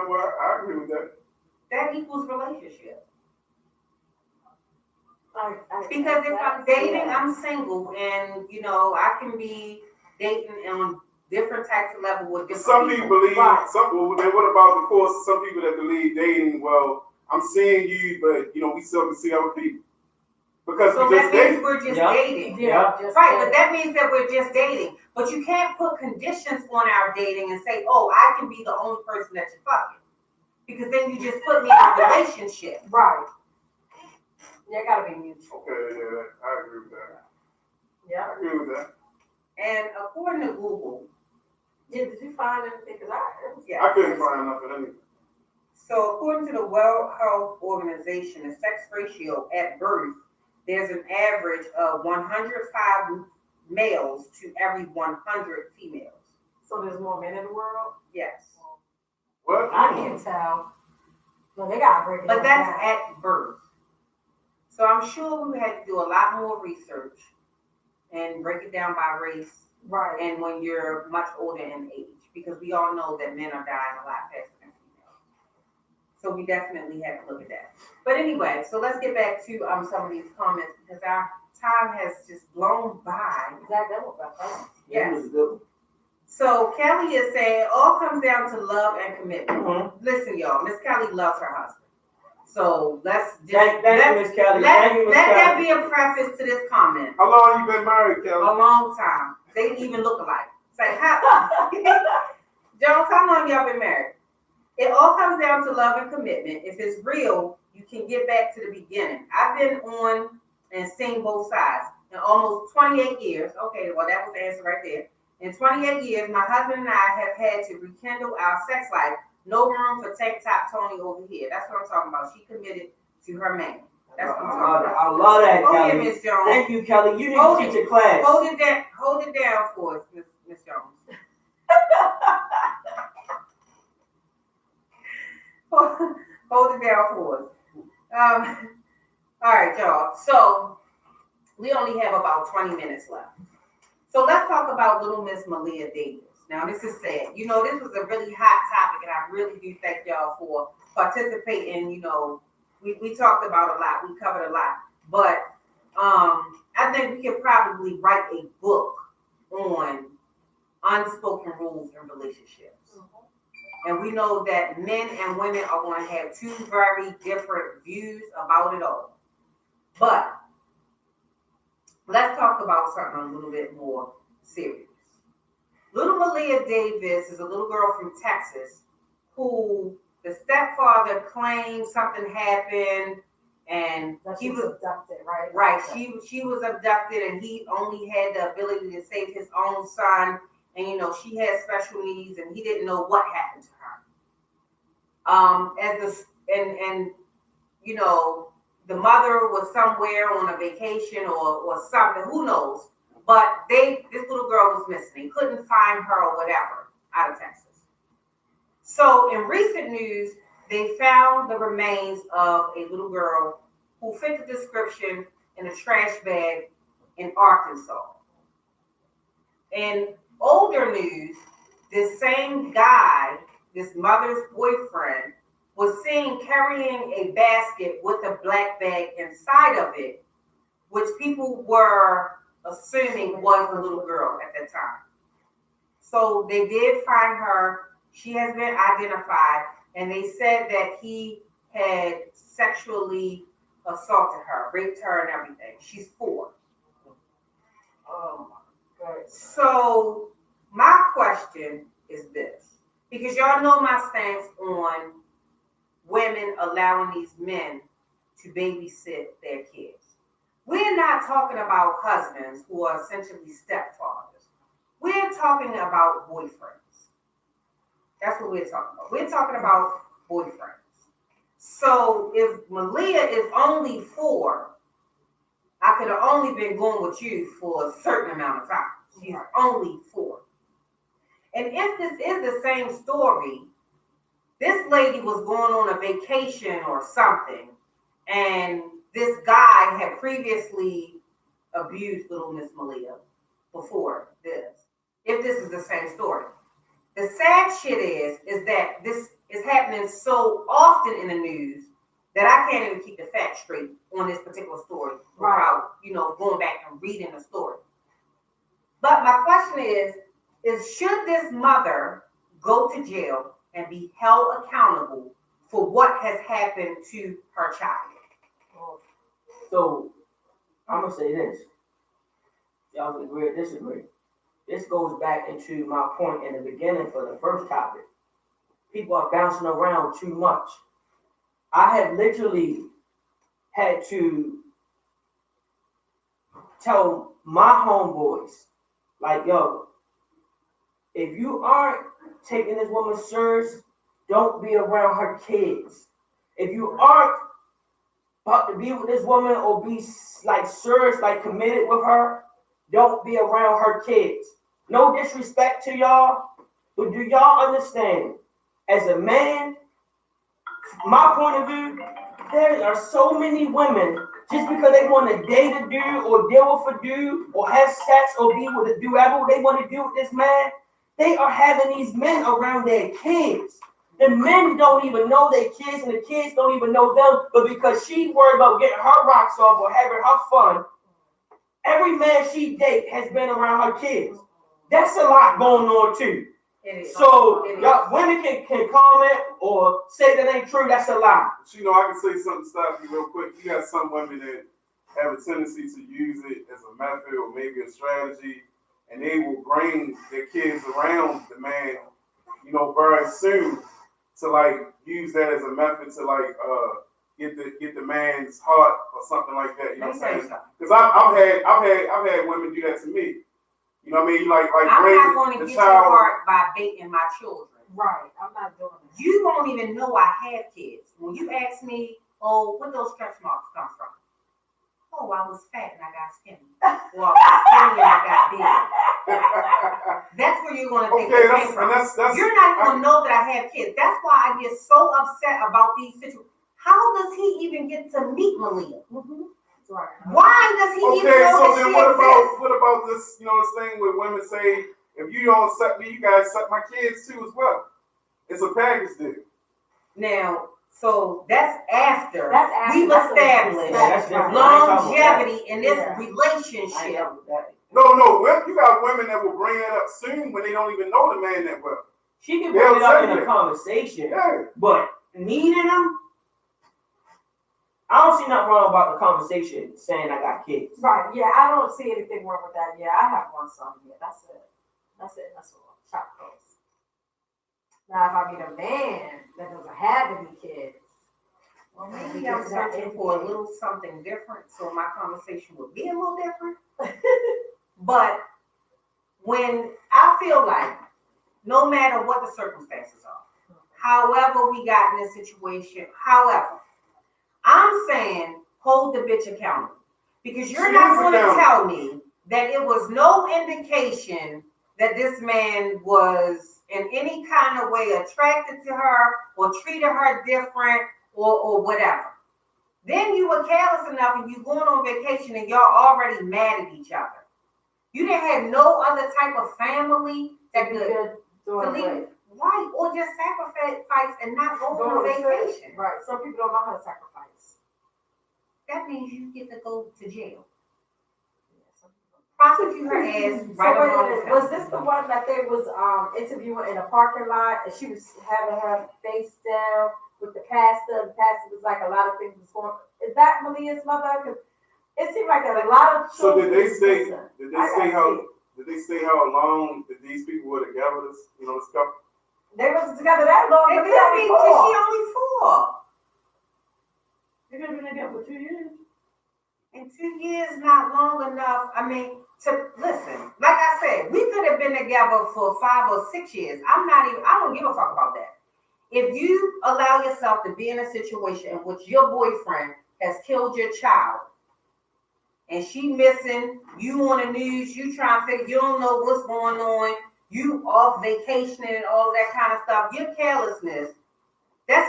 well I agree with that. That equals relationship. Because If I'm dating, I'm single, and I can be dating on different types of level with different Some people believe Right. what about the course? Some people that believe dating. Well, I'm seeing you, but we still can see other people because So we that just means dating. we're just Yeah. dating. Yeah. Right, but that means that we're just dating. But you can't put conditions on our dating and say, oh, I can be the only person that you're fucking. Because then you just put me in a relationship. Right. Yeah, gotta be mutual. Okay, yeah, I agree with that. Yeah. I agree with that. And according to Google, Yeah, did you find anything? Because I couldn't find nothing. Anyway. so according to the World Health Organization, the sex ratio at birth, there's an average of 105 males to every 100 females. So there's more men in the world? Yes. What? I can't tell. Well, they gotta break it But that's down. at birth. So I'm sure we had to do a lot more research and break it down by race Right. and when you're much older in age, because we all know that men are dying a lot faster than females. So we definitely have to look at that. But anyway, so let's get back to some of these comments because our time has just blown by. Exactly. That was about that. Yeah, it was good. So Kelly is saying all comes down to love and commitment. Mm-hmm. Listen, y'all, Miss Kelly loves her husband. So let's just Thank you, Miss Kelly. let Thank you, Miss that Kelly. be a preface to this comment. How long you been married, Kelly? A long time. They didn't even look alike. Say, how? Jones, how long y'all been married? It all comes down to love and commitment. If it's real, you can get back to the beginning. I've been on and seen both sides in almost 28 years. Okay, well, that was the answer right there. In 28 years, my husband and I have had to rekindle our sex life. No room for tank top Tony over here. That's what I'm talking about. She committed to her man. That's what I'm talking about. I love that, Go ahead, Kelly. Miss Jones. Thank you, Kelly. You need Hold to teach a class. Hold it down for us, Miss Jones. Hold it down for us. All right, y'all. So we only have about 20 minutes left. So let's talk about little Miss Malia Davis. Now this is sad. This was a really hot topic, and I really do thank y'all for participating. We talked about a lot. We covered a lot. But I think we could probably write a book on unspoken rules in relationships. And we know that men and women are going to have two very different views about it all. But let's talk about something a little bit more serious. Little Malia Davis is a little girl from Texas who the stepfather claimed something happened and That he she was abducted, right? right. Okay. She was abducted and he only had the ability to save his own son. And she had special needs and he didn't know what happened to her. As the and the mother was somewhere on a vacation or something, who knows? But this little girl was missing. Couldn't find her or whatever out of Texas. So in recent news, they found the remains of a little girl who fit the description in a trash bag in Arkansas. In older news, this same guy, this mother's boyfriend, was seen carrying a basket with a black bag inside of it, which people were assuming was the little girl at that time. So they did find her. She has been identified, and they said that he had sexually assaulted her, raped her, and everything. She's 4. Oh my goodness. So my question is this, because y'all know my stance on women allowing these men to babysit their kids. We're not talking about husbands who are essentially stepfathers. We're talking about boyfriends. That's what we're talking about. We're talking about boyfriends. So if Malia is only 4, I could have only been going with you for a certain amount of time. She's only 4. And if this is the same story, this lady was going on a vacation or something, and this guy had previously abused little Miss Malia before this. If this is the same story. The sad shit is that this is happening so often in the news that I can't even keep the facts straight on this particular story without, going back and reading the story. But my question is should this mother go to jail and be held accountable for what has happened to her child? So I'm gonna say this. Y'all can agree or disagree. This goes back into my point in the beginning for the first topic. People are bouncing around too much. I have literally had to tell my homeboys, like, yo, if you aren't taking this woman serious, don't be around her kids. If you aren't about to be with this woman or be like serious, like committed with her, don't be around her kids. No disrespect to y'all, but do y'all understand? As a man, my point of view, there are so many women just because they want to date a dude or deal with a dude or have sex or be with a dude, whatever they want to do with this man, they are having these men around their kids. The men don't even know their kids and the kids don't even know them, but because she's worried about getting her rocks off or having her fun, every man she dates has been around her kids. That's a lot going on too. So y'all women can comment or say that ain't true, that's a lie. But I can say something to stop you real quick. You got some women that have a tendency to use it as a method or maybe a strategy, and they will bring their kids around the man, very soon to use that as a method to get the man's heart or something like that. You know what I'm saying? Because I've had women do that to me. You know what I mean? I'm not going to get your heart by baiting my children. Right, I'm not doing it. You don't even know I have kids. When you ask me, oh, where those stretch marks come from? Oh, I was fat and I got skinny. Well, I was skinny and I got big. That's where you're going to think it came from. You're not going to know that I have kids. That's why I get so upset about these situations. How does he even get to meet Malia? Mm-hmm. Right. Why does he even know that she exists? What about this, this thing where women say, if you don't suck me, you guys suck my kids too as well. It's a package deal. Now, so that's after we've that's established longevity in this relationship. No, you got women that will bring that up soon when they don't even know the man that well. She can bring it up in a conversation, but needing them, I don't see nothing wrong about the conversation saying I got kids. Right, yeah, I don't see anything wrong with that. Yeah, I have one son. Yeah, that's it. That's it. That's all. Shop clothes. Now, if I meet a man that doesn't have any kids, Well, maybe I'm searching for a little something different, so my conversation would be a little different. But when I feel like, no matter what the circumstances are, however we got in this situation, however, I'm saying hold the bitch accountable. Because you're not going to tell me that it was no indication that this man was in any kind of way attracted to her or treated her different or whatever. Then you were careless enough and you going on vacation and y'all already mad at each other. You didn't have no other type of family that could leave, right? Or just sacrifice and not go on vacation. Right. Some people don't know how to sacrifice. That means you get to go to jail. Prosecute her ass right along. Was this the one that they was interviewing in a parking lot and she was having her face down with the pastor? The pastor was like a lot of things was going. Is that Malia's mother? Because it seemed like a lot of So children. did they say how long that these people were together? This couple. They wasn't together that long. It could be because she only 4. They could have been together for 2 years. And 2 years not long enough. I mean, to listen. Like I said, we could have been together for 5 or 6 years. I don't give a fuck about that. If you allow yourself to be in a situation in which your boyfriend has killed your child and she missing, you on the news, you trying to figure, you don't know what's going on, you off vacationing and all that kind of stuff, your carelessness,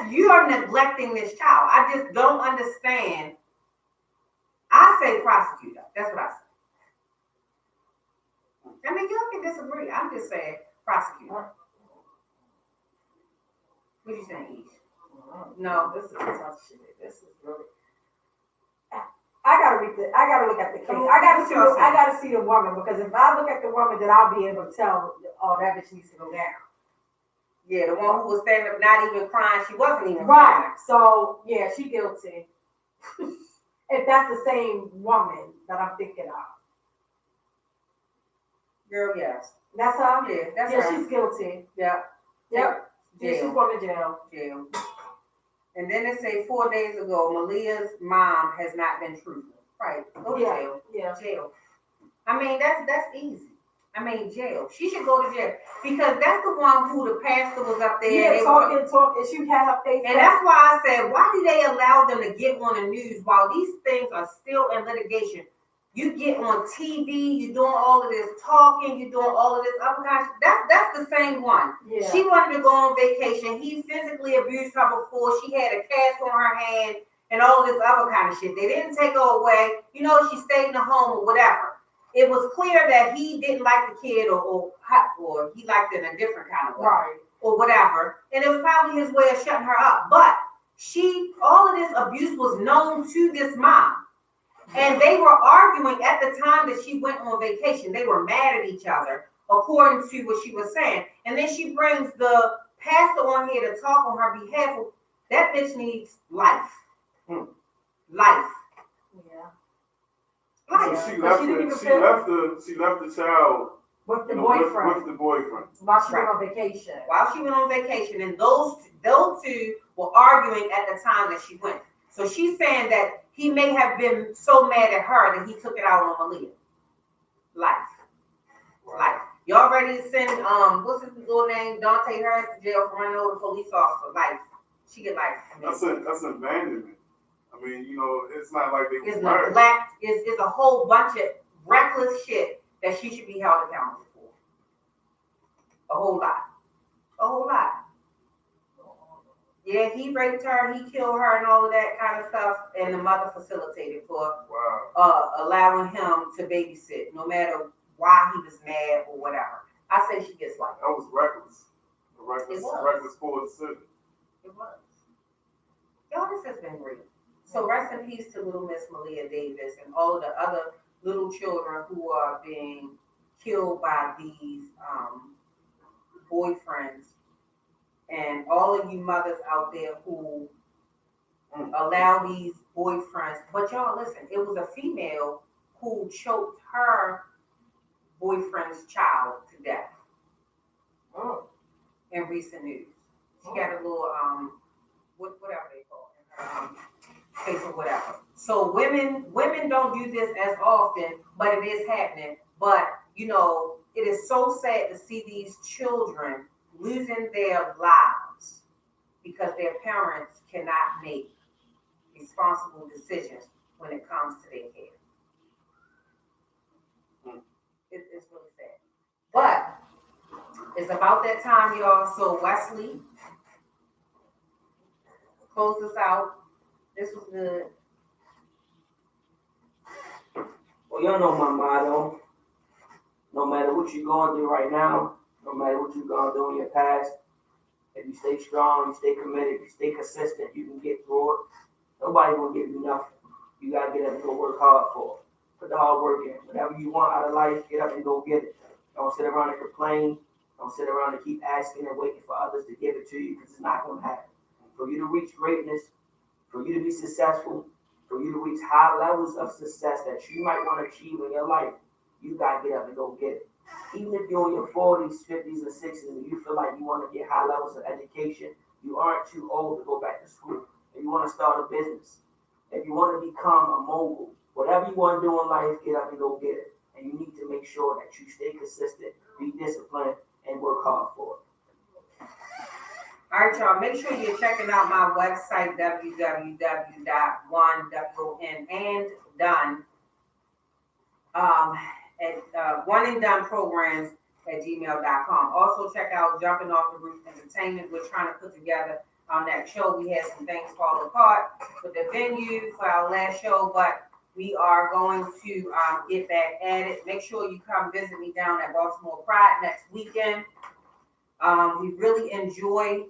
you are neglecting this child. I just don't understand. I say prosecute her. That's what I say. I mean, y'all can disagree. I'm just saying prosecute her. What you saying, Ish? No, this is tough shit. This is really. I gotta look at the case. I gotta see the woman, because if I look at the woman, then I'll be able to tell. Oh, that bitch needs to go down. Yeah, the one who was standing up, not even crying. She wasn't even right. crying. So yeah, she guilty. If that's the same woman that I'm thinking of. Girl, yes. That's her? Yeah, that's her. her. She's guilty. Yep. Yeah, she's going to jail. Jail. And then they say 4 days ago, Malia's mom has not been truthful. Right. Go to jail. Yeah. Jail. I mean, that's easy. I mean, jail. She should go to jail because that's the one who the pastor was up there. Yeah, talking. She had her face. And that's why I said, why do they allow them to get on the news while these things are still in litigation? You get on TV, you're doing all of this talking, you're doing all of this other kind of shit. That's the same one. Yeah. She wanted to go on vacation. He physically abused her before. She had a cast on her hand and all of this other kind of shit. They didn't take her away. She stayed in the home or whatever. It was clear that he didn't like the kid or he liked it in a different kind of way. Right. Or whatever. And it was probably his way of shutting her up. But all of this abuse was known to this mom. And they were arguing at the time that she went on vacation. They were mad at each other, according to what she was saying. And then she brings the pastor on here to talk on her behalf. That bitch needs life. Life. Yeah. Life. So she left the child with the boyfriend. With the boyfriend. While she went on vacation. While she went on vacation. And those two were arguing at the time that she went. So she's saying that he may have been so mad at her that he took it out on Malia. Life. Life. Y'all ready to send, what's his little name? Dante Harris to jail for running over the police officer. Life. She get life. That's abandonment. I mean, it's not like they was married. Neglect. It's a whole bunch of reckless shit that she should be held accountable for. A whole lot. A whole lot. Yeah, he raped her, he killed her, and all of that kind of stuff, and the mother facilitated for allowing him to babysit, no matter why he was mad or whatever. I say she gets life. That was reckless. Reckless poor decision. It was. Y'all, this has been great. So rest in peace to little Miss Malia Davis and all of the other little children who are being killed by these boyfriends. And all of you mothers out there who allow these boyfriends, but y'all listen, it was a female who choked her boyfriend's child to death. in recent news. She got a little, whatever they call it, case or whatever. So women don't do this as often, but it is happening. But, you know, it is so sad to see these children losing their lives because their parents cannot make responsible decisions when it comes to their care. It's really sad. But it's about that time, y'all. So Wesley, close us out. This was good. Well, y'all know my motto. No matter what you're going through right now, no matter what you're going through in your past, if you stay strong, you stay committed, you stay consistent, you can get through it. Nobody gonna give you nothing. You gotta get up and go work hard for it. Put the hard work in. Whatever you want out of life, get up and go get it. Don't sit around and complain. Don't sit around and keep asking and waiting for others to give it to you because it's not gonna happen. For you to reach greatness, for you to be successful, for you to reach high levels of success that you might want to achieve in your life, you gotta get up and go get it. Even if you're in your 40s, 50s, and 60s, and you feel like you want to get high levels of education, you aren't too old to go back to school. If you want to start a business, if you want to become a mogul, whatever you want to do in life, get up and go get it. And you need to make sure that you stay consistent, be disciplined, and work hard for it. All right, y'all, make sure you're checking out my website, www.one&done, at oneanddoneprograms@gmail.com. Also check out Jumping Off the Roof Entertainment. We're trying to put together that show. We had some things fall apart with the venue for our last show, but we are going to get back at it. Make sure you come visit me down at Baltimore Pride next weekend. We really enjoy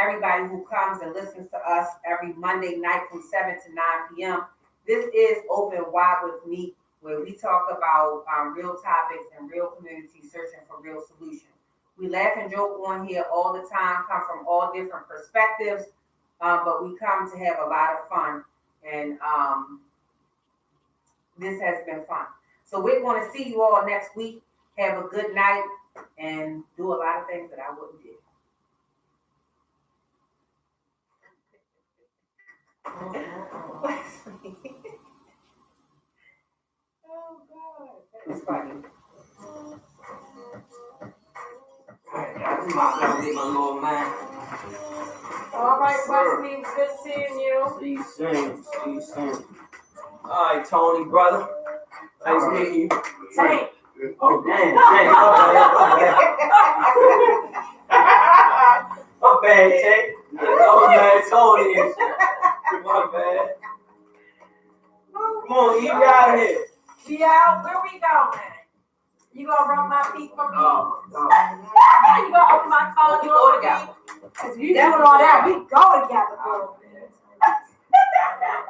everybody who comes and listens to us every Monday night from 7 to 9 p.m. This is Open Wide with Neeuq, where we talk about real topics and real communities searching for real solutions. We laugh and joke on here all the time, come from all different perspectives, but we come to have a lot of fun, and this has been fun. So we're going to see you all next week. Have a good night and do a lot of things that I wouldn't do. Oh God, that's funny. I'm gonna get my little man. All right, Wesley, good seeing you. See you soon. See you soon. All right, Tony, brother. Nice meeting you. Tank. Oh, damn. My bad, Tank. Oh, man, Tony. My bad. Come on, you out of here. We out. Where we going? You gonna rub my feet for me? Oh, no. You gonna open my car We door go for me? together. Cause you doing all that, we go together, bro.